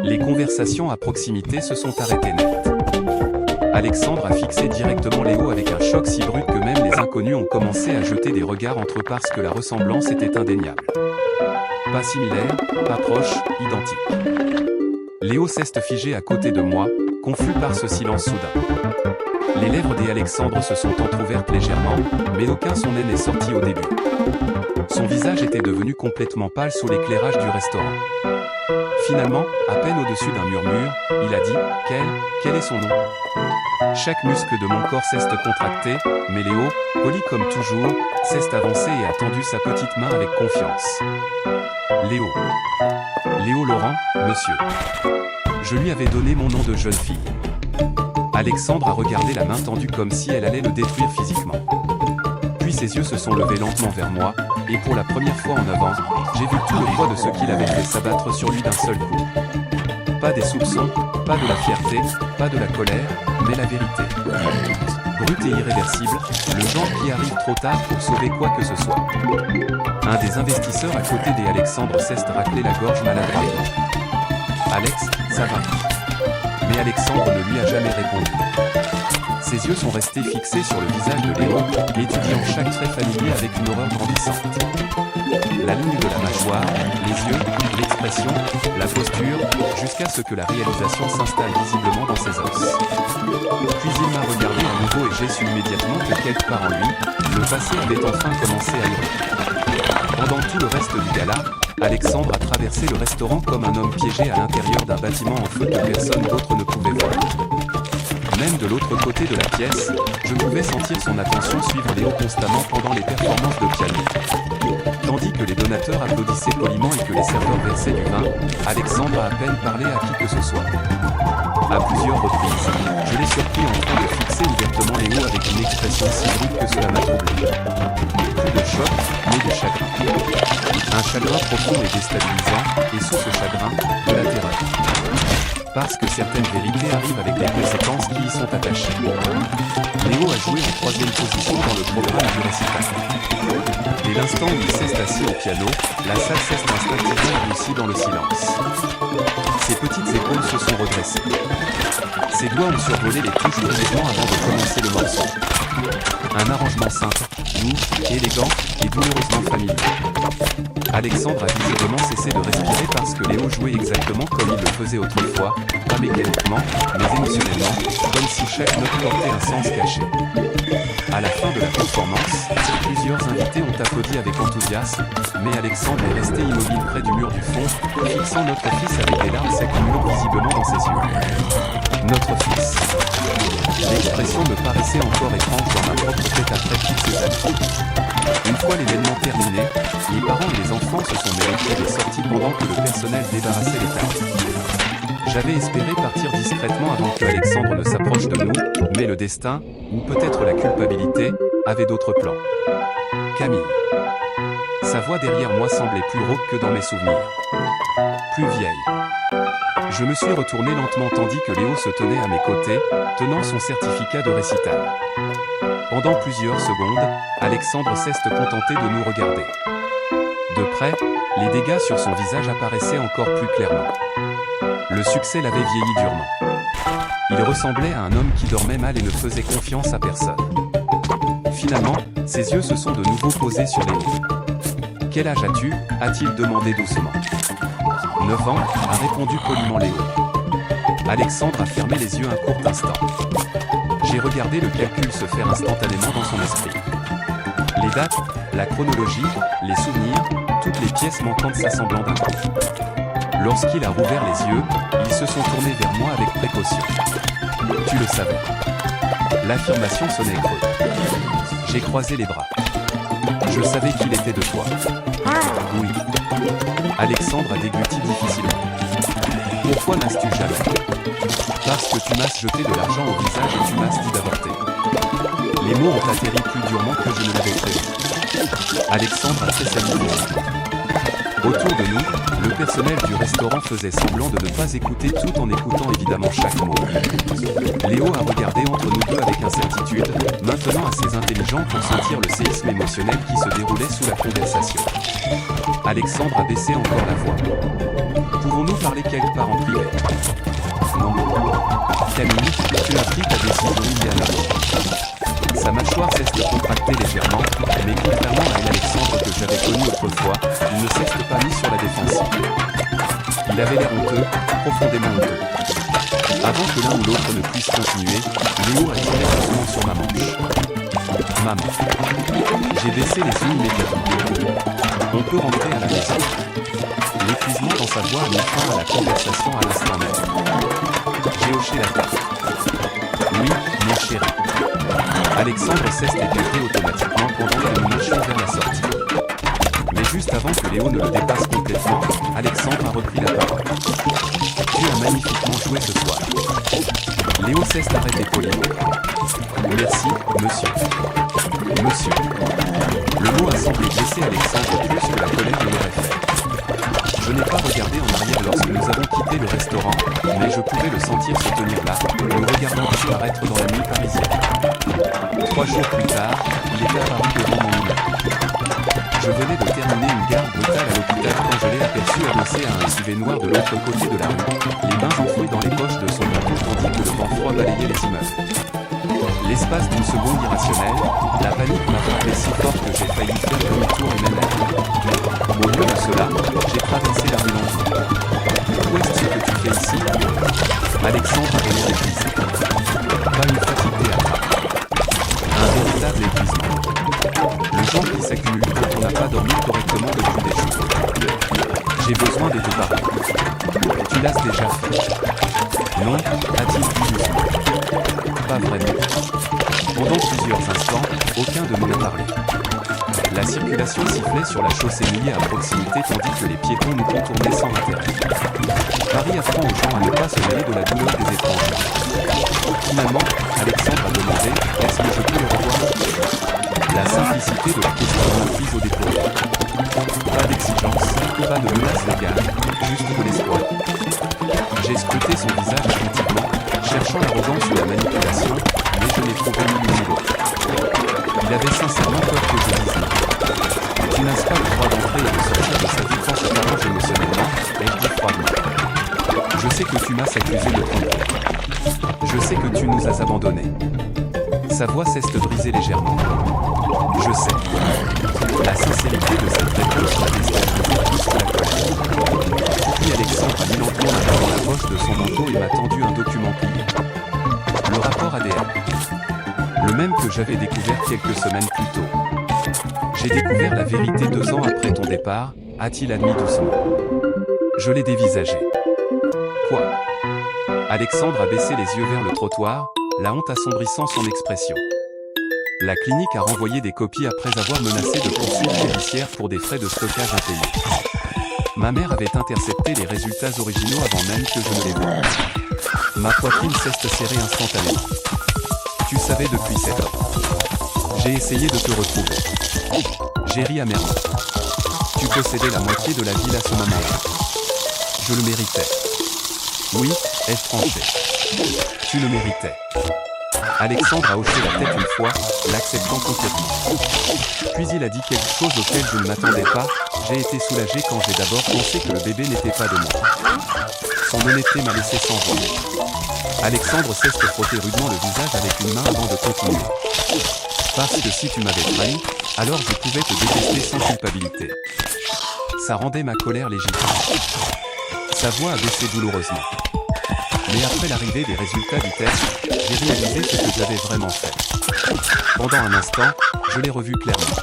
Les conversations à proximité se sont arrêtées net. Alexandre a fixé directement Léo avec un choc si brut que même les inconnus ont commencé à jeter des regards entre eux parce que la ressemblance était indéniable. Pas similaire, pas proche, identique. Léo reste figé à côté de moi, confus par ce silence soudain. Les lèvres d'Alexandre se sont entr'ouvertes légèrement, mais aucun son n'est sorti au début. Son visage était devenu complètement pâle sous l'éclairage du restaurant. Finalement, à peine au-dessus d'un murmure, il a dit « Quel est son nom ?» Chaque muscle de mon corps s'est contracté, mais Léo, poli comme toujours, s'est avancé et a tendu sa petite main avec confiance. Léo. Léo Laurent, monsieur. Je lui avais donné mon nom de jeune fille. Alexandre a regardé la main tendue comme si elle allait le détruire physiquement. Puis ses yeux se sont levés lentement vers moi, et pour la première fois en 9 ans, j'ai vu tout le poids de ce qu'il avait fait s'abattre sur lui d'un seul coup. Pas des soupçons, pas de la fierté, pas de la colère, mais la vérité. Brute et irréversible, le genre qui arrive trop tard pour sauver quoi que ce soit. Un des investisseurs à côté d'Alexandre s'est raclé la gorge maladroitement. Alex, ça va. Mais Alexandre ne lui a jamais répondu. Ses yeux sont restés fixés sur le visage de Léo, étudiant chaque trait familier avec une horreur grandissante. La ligne de la mâchoire, les yeux, l'expression, la posture, jusqu'à ce que la réalisation s'installe visiblement dans ses os. Puis il m'a regardé à nouveau et j'ai su immédiatement que quelque part en lui, le passé avait enfin commencé à hurler. Pendant tout le reste du gala, Alexandre a traversé le restaurant comme un homme piégé à l'intérieur d'un bâtiment en feu que personne d'autre ne pouvait voir. Même de l'autre côté de la pièce, je pouvais sentir son attention suivre Léo constamment pendant les performances de piano. Tandis que les donateurs applaudissaient poliment et que les serveurs versaient du vin, Alexandre a à peine parlé à qui que ce soit. À plusieurs reprises, je l'ai surpris en train de fixer ouvertement Léo avec une expression si brute que cela m'a troublé. Plus de choc, mais de chagrin. Un chagrin profond et déstabilisant, et sous ce chagrin, de la terreur. Parce que certaines vérités arrivent avec des conséquences qui y sont attachées. Léo a joué en 3e position dans le programme du récital. Dès l'instant où il s'est assis au piano, la salle s'est instinctivement glissée dans le silence. Ses petites épaules se sont redressées. Ses doigts ont survolé les touches brièvement avant de commencer le morceau. Un arrangement simple, doux, élégant et douloureusement familier. Alexandre a visiblement cessé de respirer parce que Léo jouait exactement comme il le faisait autrefois, pas mécaniquement, mais émotionnellement, comme si chaque note portait un sens caché. À la fin de la performance, plusieurs invités ont applaudi avec enthousiasme, mais Alexandre est resté immobile près du mur du fond, fixant notre fils avec des larmes s'accumulant visiblement dans ses yeux. Notre fils. L'expression me paraissait encore étrange dans ma propre tête après toutes ces années. Une fois l'événement terminé, les parents et les enfants se sont mérités des sorties pendant que le personnel débarrassait les tables. J'avais espéré partir discrètement avant que Alexandre ne s'approche de nous, mais le destin, ou peut-être la culpabilité, avait d'autres plans. Camille. Sa voix derrière moi semblait plus rauque que dans mes souvenirs. Plus vieille. Je me suis retourné lentement tandis que Léo se tenait à mes côtés, tenant son certificat de récital. Pendant plusieurs secondes, Alexandre s'est contenté de nous regarder. De près, les dégâts sur son visage apparaissaient encore plus clairement. Le succès l'avait vieilli durement. Il ressemblait à un homme qui dormait mal et ne faisait confiance à personne. Finalement, ses yeux se sont de nouveau posés sur Léo. « Quel âge as-tu » a-t-il demandé doucement. « 9 ans » a répondu poliment Léo. Alexandre a fermé les yeux un court instant. J'ai regardé le calcul se faire instantanément dans son esprit. Les dates, la chronologie, les souvenirs, toutes les pièces manquantes s'assemblant d'un coup. Lorsqu'il a rouvert les yeux, ils se sont tournés vers moi avec précaution. Tu le savais. L'affirmation sonnait creux. J'ai croisé les bras. Je savais qu'il était de toi. Oui. Alexandre a dégluti difficilement. Pourquoi n'as-tu jamais? Parce que tu m'as jeté de l'argent au visage et tu m'as dit d'avorter. Les mots ont atterri plus durement que je ne l'avais prévu. Alexandre a fait sa vidéo. Autour de nous, le personnel du restaurant faisait semblant de ne pas écouter tout en écoutant évidemment chaque mot. Léo a regardé entre nous deux avec incertitude, maintenant assez intelligent pour sentir le séisme émotionnel qui se déroulait sous la conversation. Alexandre a baissé encore la voix. Pouvons-nous parler quelque part en privé? Non. Camille, tu as pris ta décision il y a l'heure. Sa mâchoire cesse de contracter légèrement, mais contrairement à Alexandre que j'avais connu autrefois, il ne s'est pas mis sur la défensive. Il avait l'air honteux, profondément honteux. Avant que l'un ou l'autre ne puisse continuer, Léo a tiré doucement sur ma manche. Maman. J'ai baissé les yeux immédiatement. On peut rentrer à la maison. L'épuisement dans sa voix a mis fin à la conversation à l'instant même. J'ai hoché la tête. Oui, mon chéri. Alexandre cesse d'écouter automatiquement pendant que nous marchions vers la sortie. Mais juste avant que Léo ne le dépasse complètement, Alexandre a repris la parole. Tu as magnifiquement joué ce soir. Léo cesse d'arrêter poliment. Merci, monsieur. Monsieur. Le mot a semblé blesser Alexandre plus que la colère ne l'aurait fait. Je n'ai pas regardé en arrière lorsque nous avons quitté le restaurant, mais je pouvais le sentir se tenir là, nous regardant disparaître dans la nuit parisienne. 3 jours plus tard, il est apparu devant mon immeuble. Je venais de terminer une garde brutale à l'hôpital quand je l'ai aperçu adossé à un SUV noir de l'autre côté de la rue, les mains enfouies dans les poches de son manteau tandis que le vent froid balayait les immeubles. L'espace d'une seconde irrationnelle, la panique m'a frappé si fort que j'ai failli faire demi-tour et même aller. Au lieu de cela, j'ai traversé la rue Landry. Où est-ce que tu fais ici? Alexandre avait l'air épuisé. Pas une fatigue théâtrale. Un véritable épuisement. Le genre qui s'accumule quand on n'a pas dormi correctement depuis des jours. J'ai besoin de te parler. Tu l'as déjà fait. Non, a-t-il dit doucement. Pas vraiment. Pendant plusieurs instants, aucun de nous n'a parlé. La circulation sifflait sur la chaussée mouillée à proximité tandis que les piétons nous contournaient sans intérêt. Paris apprend aux gens à ne pas se mêler de la douleur des étrangers. Finalement, Alexandre a demandé « Est-ce que je peux le revoir ?» La simplicité de la question m'a prise au dépourvu. Pas d'exigence, pas de menace légale, juste de l'espoir. J'ai scruté son visage attentivement, cherchant l'arrogance ou la manipulation, mais je n'ai trouvé ni l'un ni l'autre. Il avait sincèrement peur que je dise non. Tu n'as pas le droit d'entrer et de sortir de sa vie quand je t'arrange émotionnellement, ai-je dit froidement. Je sais que tu m'as accusé de tromperie. Je sais que tu nous as abandonnés. Sa voix cesse de briser légèrement. Je sais. La sincérité de cette réponse m'a déstabilisé plus que la colère. Puis Alexandre a mis lentement la main dans la poche de son manteau et m'a tendu un document plié. Le rapport ADN. Le même que j'avais découvert quelques semaines plus tôt. J'ai découvert la vérité 2 ans après ton départ, a-t-il admis doucement. Je l'ai dévisagé. Quoi? Alexandre a baissé les yeux vers le trottoir, la honte assombrissant son expression. La clinique a renvoyé des copies après avoir menacé de poursuites judiciaires pour des frais de stockage impayés. Ma mère avait intercepté les résultats originaux avant même que je ne les voie. Ma poitrine cesse de serrer instantanément. Tu savais depuis 7 ans. J'ai essayé de te retrouver. J'ai ri amèrement. Tu possédais la moitié de la ville à ce moment-là. Je le méritais. Oui, ai-je tranché. Tu le méritais. Alexandre a hoché la tête une fois, l'acceptant complètement. Puis il a dit quelque chose auquel je ne m'attendais pas. J'ai été soulagé quand j'ai d'abord pensé que le bébé n'était pas de moi. Son honnêteté m'a laissé sans voix. Alexandre cesse de frotter rudement le visage avec une main avant de continuer. Parce que si tu m'avais trahi, alors je pouvais te détester sans culpabilité. Ça rendait ma colère légitime. Sa voix a baissé douloureusement. Mais après l'arrivée des résultats du test, j'ai réalisé ce que j'avais vraiment fait. Pendant un instant, je l'ai revu clairement.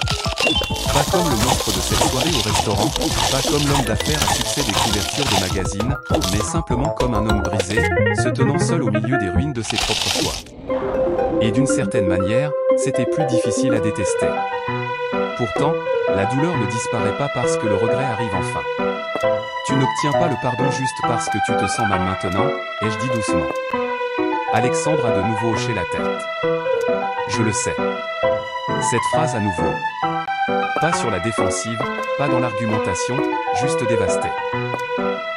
Pas comme le monstre de cette soirée au restaurant, pas comme l'homme d'affaires à succès des couvertures de magazines, mais simplement comme un homme brisé, se tenant seul au milieu des ruines de ses propres choix. Et d'une certaine manière, c'était plus difficile à détester. Pourtant, la douleur ne disparaît pas parce que le regret arrive enfin. Tu n'obtiens pas le pardon juste parce que tu te sens mal maintenant, ai-je dit doucement. Alexandre a de nouveau hoché la tête. Je le sais. Cette phrase à nouveau. Pas sur la défensive, pas dans l'argumentation, juste dévasté.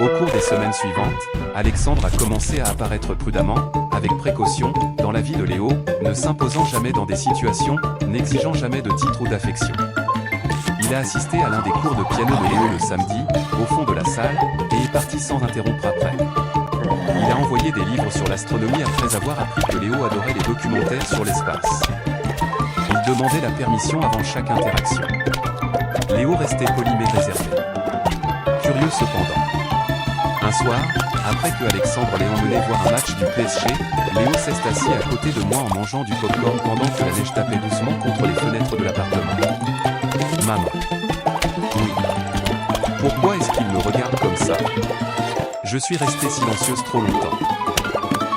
Au cours des semaines suivantes, Alexandre a commencé à apparaître prudemment, avec précaution, dans la vie de Léo, ne s'imposant jamais dans des situations, n'exigeant jamais de titre ou d'affection. Il a assisté à l'un des cours de piano de Léo le samedi, au fond de la salle, et est parti sans interrompre après. Il a envoyé des livres sur l'astronomie après avoir appris que Léo adorait les documentaires sur l'espace. Il demandait la permission avant chaque interaction. Léo restait poli mais réservé. Curieux cependant. Un soir, après que Alexandre l'ait emmené voir un match du PSG, Léo s'est assis à côté de moi en mangeant du popcorn pendant que la neige tapait doucement contre les fenêtres de l'appartement. Maman. Oui. Pourquoi est-ce qu'il me regarde comme ça? Je suis restée silencieuse trop longtemps.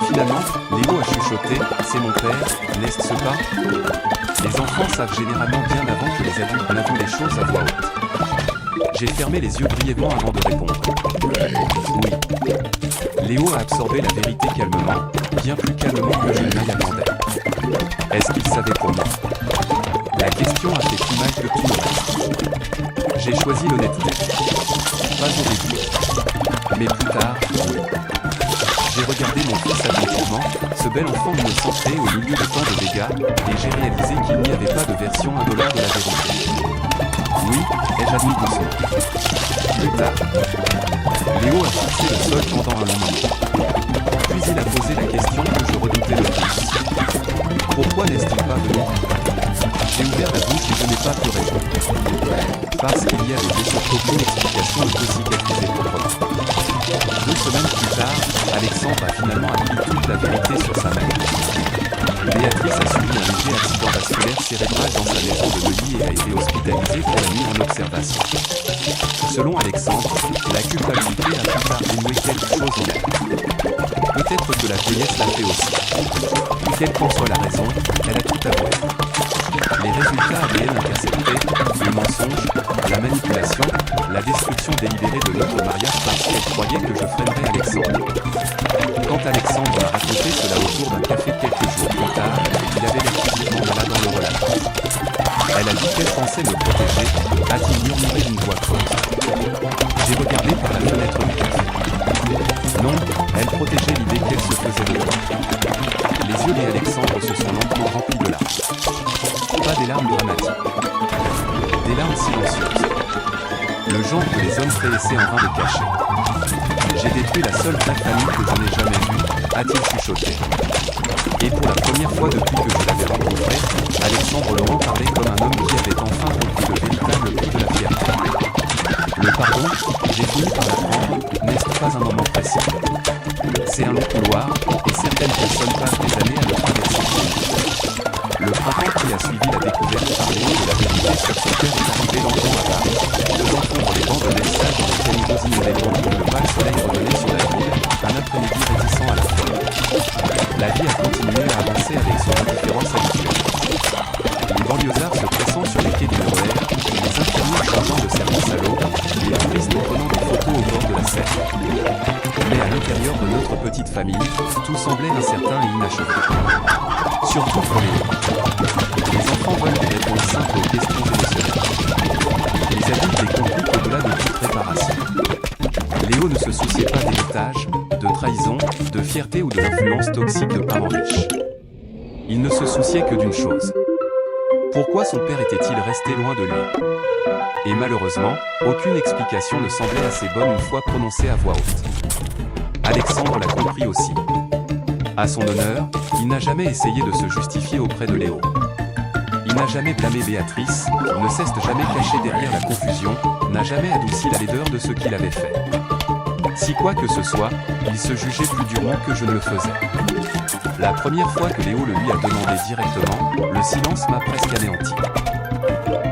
Finalement, Léo a chuchoté, c'est mon père, n'est-ce pas? Les enfants savent généralement bien avant que les adultes n'avouent les choses à voix haute. J'ai fermé les yeux brièvement avant de répondre. Oui. Léo a absorbé la vérité calmement, bien plus calmement que je ne m'y attendais. Est-ce qu'il savait pour moi? La question a fait plus mal que tout le reste. J'ai choisi l'honnêteté. Pas au début. Mais plus tard, oui. J'ai regardé mon fils attentivement, ce bel enfant innocent créé au milieu de tant de dégâts, et j'ai réalisé qu'il n'y avait pas de version indolore de la vérité. Oui, ai-je admis doucement. Plus tard, Léo a fixé le sol pendant un long moment. Puis il a posé la question que je redoutais le plus. Pourquoi n'est-il pas venu? J'ai ouvert la bouche et je n'ai pas pu répondre. Parce qu'il y avait surtout aucune explication ne peut cicatriser proprement. 2 semaines plus tard, Alexandre a finalement appris toute la vérité sur sa mère. Béatrice a subi un léger accident vasculaire cérébral dans sa maison de Neuilly et a été hospitalisée pour la nuit en observation. Selon Alexandre, la culpabilité a plus tard dénoué quelque chose en elle. Peut-être que la vieillesse l'a fait aussi. Quelle qu'en soit la raison, elle a tout avoué. Les résultats ADN interceptés, le mensonge, la manipulation, la destruction délibérée de notre mariage parce qu'elle croyait que je freinerais Alexandre. Quand Alexandre m'a raconté cela autour d'un café quelques jours plus tard, il avait l'air physiquement malade dans le relâche. Elle a dit qu'elle pensait me protéger, a-t-il murmuré d'une voix forte. J'ai regardé par la fenêtre du café. Non, elle protégeait l'idée qu'elle se faisait de moi. Les yeux d'Alexandre se sont lentement remplis de larmes. Pas des larmes dramatiques. Des larmes silencieuses. Le genre que les hommes essaient en vain de cacher. J'ai détruit la seule vraie famille que je n'ai jamais vue, a-t-il chuchoté. Et pour la première fois depuis que je l'avais rencontré, Alexandre Laurent parlait comme un homme qui avait enfin compris le véritable prix de la fierté. Le pardon, j'ai fini par l'apprendre, n'est-ce pas un moment précis? C'est un long couloir, et certaines personnes passent des années à le traverser. Le printemps qui a suivi la découverte par Léo de la vérité sur son père est arrivé lentement à Paris, faisant fondre les bancs de messages dans lesquels nous ignorait quand le bas soleil revenait sur la ville, un après-midi réticent à la folie. La vie a continué à avancer avec son indifférence habituelle. Les banlieusards se pressant sur les quais du RER, les infirmières changeant de service à l'eau, les touristes prenant des photos au bord de la Seine. Mais à l'intérieur de notre petite famille, tout semblait incertain et inachevé. Surtout pour les enfants veulent des réponses simples aux questions émotionnelles. Les adultes les compliquent au-delà de toute préparation. Léo ne se souciait pas d'héritage, de trahison, de fierté ou de l'influence toxique de parents riches. Il ne se souciait que d'une chose. Pourquoi son père était-il resté loin de lui? Et malheureusement, aucune explication ne semblait assez bonne une fois prononcée à voix haute. Alexandre l'a compris aussi. À son honneur, il n'a jamais essayé de se justifier auprès de Léo. Il n'a jamais blâmé Béatrice, ne s'est jamais caché derrière la confusion, n'a jamais adouci la laideur de ce qu'il avait fait. Si quoi que ce soit, il se jugeait plus durement que je ne le faisais. La première fois que Léo le lui a demandé directement, le silence m'a presque anéanti.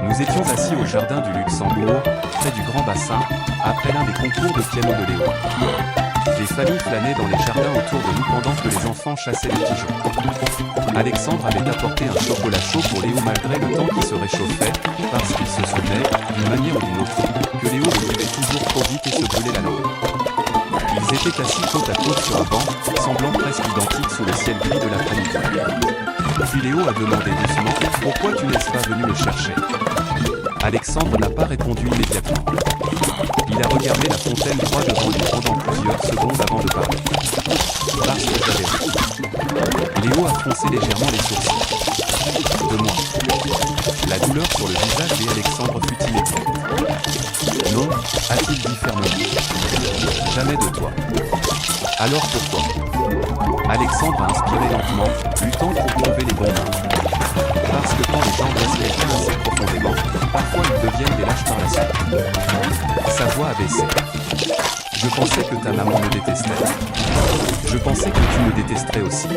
Nous étions assis au jardin du Luxembourg, près du grand bassin, après l'un des concours de piano de Léo. Des familles flânaient dans les jardins autour de nous pendant que les enfants chassaient les pigeons. Alexandre avait apporté un chocolat chaud pour Léo malgré le temps qui se réchauffait, parce qu'il se souvenait, d'une manière ou d'une autre, que Léo le buvait toujours trop vite et se brûlait la langue. Ils étaient assis côte à côte sur un banc, semblant presque identique sous le ciel gris de l'après-midi. Puis Léo a demandé doucement « Pourquoi tu n'es pas venu me chercher ?» Alexandre n'a pas répondu immédiatement. Il a regardé la fontaine droit devant lui pendant plusieurs secondes avant de parler. Parce que j'avais vu. Léo a froncé légèrement les sourcils. De moi. La douleur sur le visage d'Alexandre fut immédiate. Non, a-t-il dit fermement. Jamais de toi. Alors pourquoi? Alexandre a inspiré lentement, luttant pour trouver les bons mots. Parce que quand les gens blessent quelqu'un assez profondément, parfois ils deviennent des lâches par la suite. Sa voix a baissé. Je pensais que ta maman me détestait. Je pensais que tu me détesterais aussi.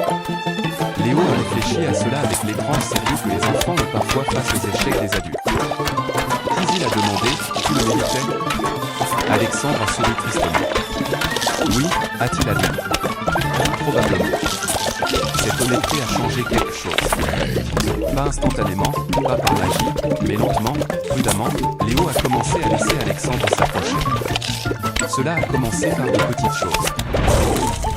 Léo a réfléchi à cela avec l'étrange sérieux que les enfants ont parfois face aux échecs des adultes. Puis il a demandé, tu le méritais? Alexandre a souri tristement. Oui, a-t-il admis. Probablement. Cette honnêteté a changé quelque chose. Pas instantanément, pas par magie, mais lentement, prudemment, Léo a commencé à laisser Alexandre s'approcher. Cela a commencé par de petites choses.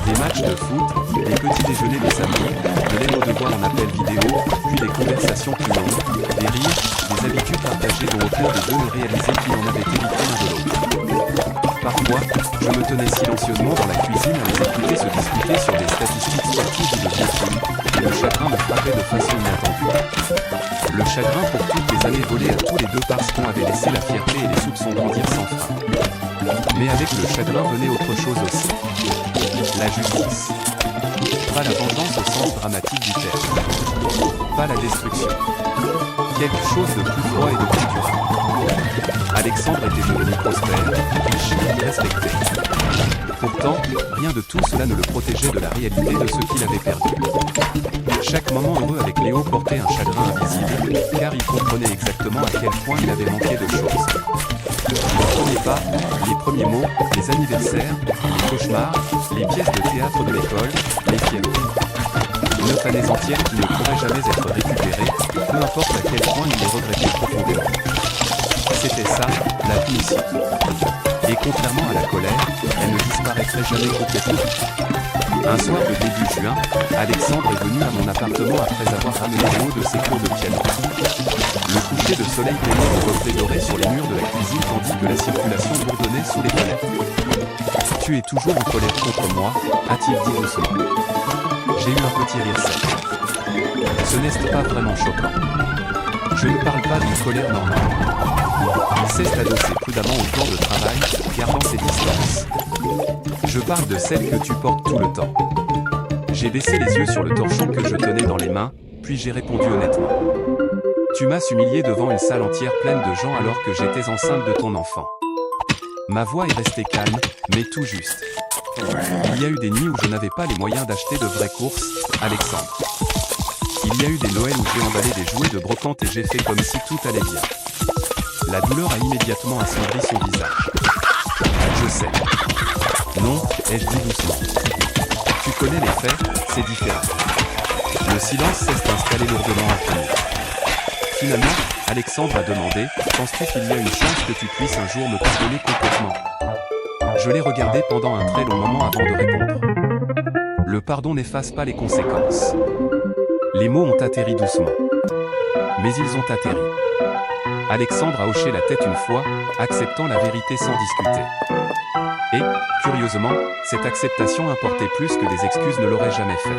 Des matchs de foot, des petits déjeuners de samedi, de l'aide aux devoirs en appel vidéo, puis des conversations plus longues, des rires, des habitudes partagées dont au cours des deux il réalisait qu'il en avait hérité l'un de l'autre. Parfois, je me tenais silencieusement dans la cuisine à les écouter se disputer sur des statistiques sportives ou de vieux films, et le chagrin me frappait de façon inattendue. Le chagrin pour toutes les années volées à tous les deux parce qu'on avait laissé la fierté et les soupçons grandir sans frein. Mais avec le chagrin venait autre chose aussi. La justice. Pas la vengeance au sens dramatique du terme. Pas la destruction. Quelque chose de plus froid et de plus durable. Alexandre était devenu prospère, riche, respecté. Pourtant, rien de tout cela ne le protégeait de la réalité de ce qu'il avait perdu. Chaque moment heureux avec Léo portait un chagrin invisible, car il comprenait exactement à quel point il avait manqué de choses. Les premiers pas, les premiers mots, les anniversaires, les cauchemars, les pièces de théâtre de l'école, les fiertés. 9 années entières qui ne pourraient jamais être récupérées, peu importe à quel point il les regrettait profondément. C'était ça, la punition. Et contrairement à la colère, elle ne disparaîtrait jamais complètement. Un soir de début juin, Alexandre est venu à mon appartement après avoir ramené Léo de ses cours de piano. Le coucher de soleil peignait des reflets dorés sur les murs de la cuisine tandis que la circulation bourdonnait sous les fenêtres. « Tu es toujours en colère contre moi » a-t-il dit doucement. J'ai eu un petit rire sec. Ce n'est pas vraiment choquant. Je ne parle pas d'une colère normale. Il s'est adossé prudemment au plan de travail, gardant ses distances. Je parle de celle que tu portes tout le temps. J'ai baissé les yeux sur le torchon que je tenais dans les mains, puis j'ai répondu honnêtement. Tu m'as humilié devant une salle entière pleine de gens alors que j'étais enceinte de ton enfant. Ma voix est restée calme, mais tout juste. Il y a eu des nuits où je n'avais pas les moyens d'acheter de vraies courses, Alexandre. Il y a eu des Noëls où j'ai emballé des jouets de brocante et j'ai fait comme si tout allait bien. La douleur a immédiatement assombri son visage. Je sais. Non, ai-je dit doucement. Tu connais les faits, c'est différent. Le silence s'est installé lourdement entre nous. Finalement, Alexandre a demandé, penses-tu qu'il y a une chance que tu puisses un jour me pardonner complètement? Je l'ai regardé pendant un très long moment avant de répondre. Le pardon n'efface pas les conséquences. Les mots ont atterri doucement. Mais ils ont atterri. Alexandre a hoché la tête une fois, acceptant la vérité sans discuter. Et, curieusement, cette acceptation importait plus que des excuses ne l'auraient jamais fait.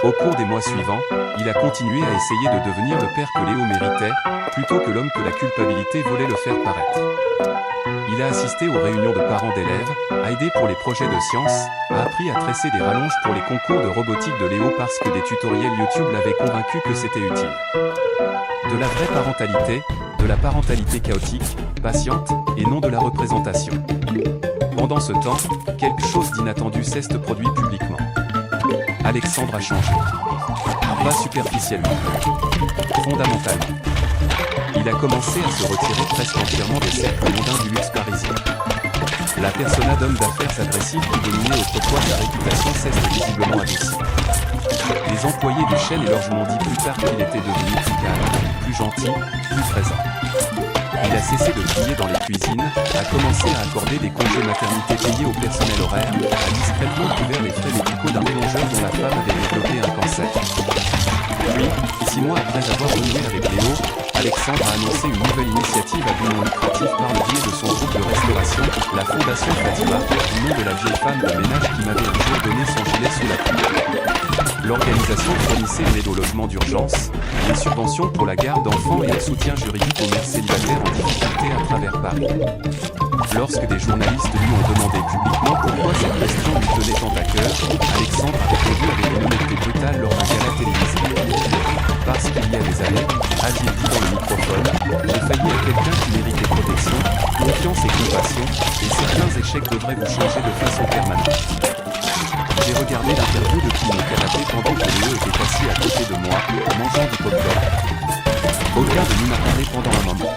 Au cours des mois suivants, il a continué à essayer de devenir le père que Léo méritait, plutôt que l'homme que la culpabilité voulait le faire paraître. Il a assisté aux réunions de parents d'élèves, a aidé pour les projets de sciences, a appris à tresser des rallonges pour les concours de robotique de Léo parce que des tutoriels YouTube l'avaient convaincu que c'était utile. De la vraie parentalité, de la parentalité chaotique, patiente, et non de la représentation. Pendant ce temps, quelque chose d'inattendu s'est produit publiquement. Alexandre a changé. Pas superficiellement. Fondamentalement. Il a commencé à se retirer presque entièrement des cercles mondains du luxe parisien. La persona d'homme d'affaires agressif qui dominait autrefois sa réputation s'est visiblement adoucie. Les employés des chaînes et leurs m'ont dit plus tard qu'il était devenu plus calme, plus gentil, plus présent. Il a cessé de crier dans les cuisines, a commencé à accorder des congés maternité payés au personnel horaire, a discrètement couvert les frais médicaux d'un mélangeur dont la femme avait développé un cancer. Puis, 6 mois après avoir renoué avec Léo, Alexandre a annoncé une nouvelle initiative à but non lucratif par le biais de son groupe de restauration, la Fondation Fatima, du nom de la vieille femme de ménage qui m'avait un jour donné son gilet sous la pluie. L'organisation fournissait une aide au logement d'urgence, des subventions pour la garde d'enfants et un soutien juridique aux mères célibataires en difficulté à travers Paris. Lorsque des journalistes lui ont demandé publiquement pourquoi cette question lui tenait tant à cœur, Alexandre a répondu avec une honnêteté brutale lors d'un gala télévisé. Parce qu'il y a des années, a-t-il dit dans le microphone, j'ai failli à quelqu'un qui méritait protection, confiance et compassion, et certains échecs devraient vous changer de façon permanente. J'ai regardé l'interview depuis mon canapé pendant que Léo était assis à côté de moi, mangeant du popcorn. Aucun de nous n'a parlé pendant un moment.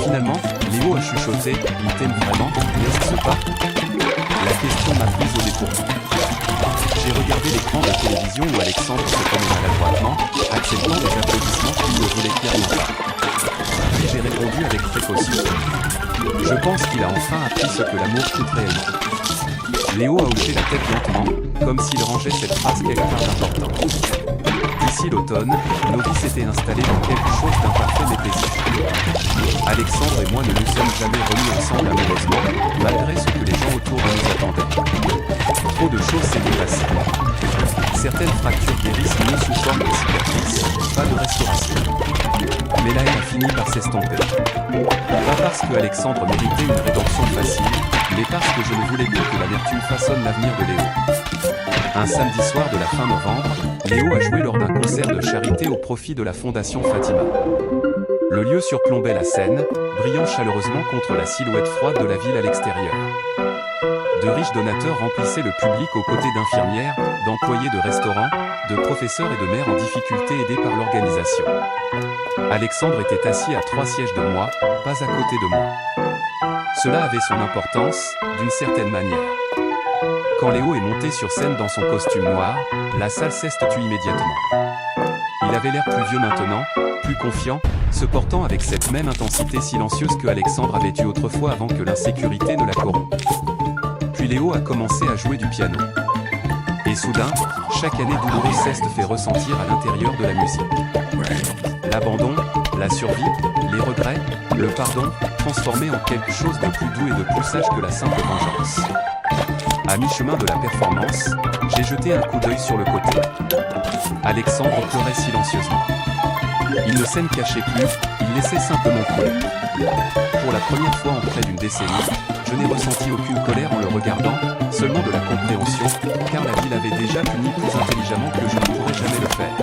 Finalement, Léo a chuchoté, il t'aime vraiment, n'est-ce pas? La question m'a prise au dépourvu. J'ai regardé l'écran de télévision où Alexandre se tenait maladroitement, acceptant des applaudissements qu'il ne voulait clairement pas. Puis j'ai répondu avec précaution. Je pense qu'il a enfin appris ce que l'amour coûte réellement. Léo a hoché la tête lentement, comme s'il rangeait cette phrase quelque part d'important. D'ici l'automne, nos vies s'étaient installées dans quelque chose d'imparfait mais paisible. Alexandre et moi ne nous sommes jamais remis ensemble amoureusement, malgré ce que les gens autour de nous attendaient. Trop de choses s'étaient passées. Certaines fractures guérissent mieux sous forme de cicatrices, pas de restauration. Mais la haine a fini par s'estomper. Pas parce que Alexandre méritait une rédemption facile, mais parce que je ne voulais plus que l'amertume façonne l'avenir de Léo. Un samedi soir de la fin novembre, Léo a joué lors d'un concert de charité au profit de la Fondation Fatima. Le lieu surplombait la Seine, brillant chaleureusement contre la silhouette froide de la ville à l'extérieur. De riches donateurs remplissaient le public aux côtés d'infirmières, d'employés de restaurants, de professeurs et de mères en difficulté aidés par l'organisation. Alexandre était assis à 3 sièges de moi, pas à côté de moi. Cela avait son importance, d'une certaine manière. Quand Léo est monté sur scène dans son costume noir, la salle s'est tue immédiatement. Il avait l'air plus vieux maintenant, plus confiant, se portant avec cette même intensité silencieuse que Alexandre avait eue autrefois avant que l'insécurité ne la corrompe. Puis Léo a commencé à jouer du piano. Et soudain, chaque année douloureuse s'est fait ressentir à l'intérieur de la musique. L'abandon, la survie, les regrets, le pardon, transformés en quelque chose de plus doux et de plus sage que la simple vengeance. À mi-chemin de la performance, j'ai jeté un coup d'œil sur le côté. Alexandre pleurait silencieusement. Il ne s'en cachait plus, il laissait simplement couler. Pour la première fois en près d'une décennie, je n'ai ressenti aucune colère en le regardant, seulement de la compréhension, car la ville avait déjà puni plus intelligemment que je ne pourrais jamais le faire.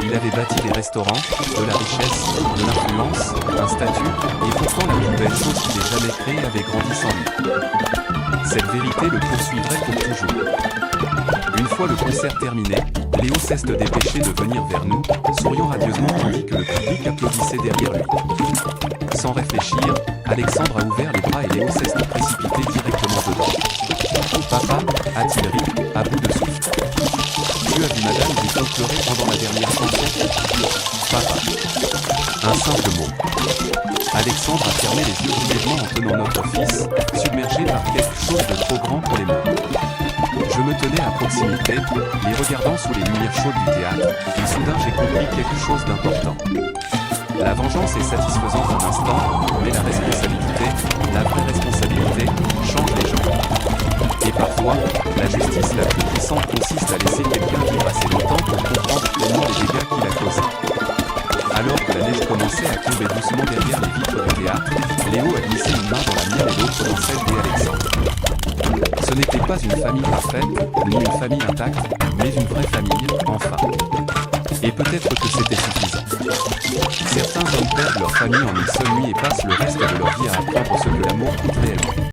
Il avait bâti des restaurants, de la richesse, de l'influence, un statut, et pourtant la plus belle chose qu'il ait jamais créée avait grandi sans lui. Cette vérité le poursuivrait pour toujours. Une fois le concert terminé, Léo s'est dépêché de venir vers nous, souriant radieusement tandis que le public applaudissait derrière lui. Sans réfléchir, Alexandre a ouvert les bras et Léo s'est précipité directement dedans. Papa, a-t-il ri, à bout de souffle. Tu as vu madame Vito pleurer pendant la dernière chanson? Papa. Un simple mot. Alexandre a fermé les yeux brièvement en tenant notre fils, submergé par quelque chose de trop grand pour les mots. Je me tenais à proximité, les regardant sous les lumières chaudes du théâtre, et soudain j'ai compris quelque chose d'important. La vengeance est satisfaisante un instant, mais la responsabilité, la vraie responsabilité, change les gens. Et parfois, la justice la plus puissante consiste à laisser quelqu'un vivre assez longtemps pour comprendre pleinement les dégâts qu'il a causés. Alors que la neige commençait à tomber doucement derrière les vitres du théâtre, Léo a glissé une main dans la mienne et l'autre dans celle d'Alexandre. Ce n'était pas une famille parfaite, ni une famille intacte, mais une vraie famille, enfin. Et peut-être que c'était suffisant. Certains hommes perdent leur famille en une seule nuit et passent le reste de leur vie à apprendre ce que l'amour coûte réellement.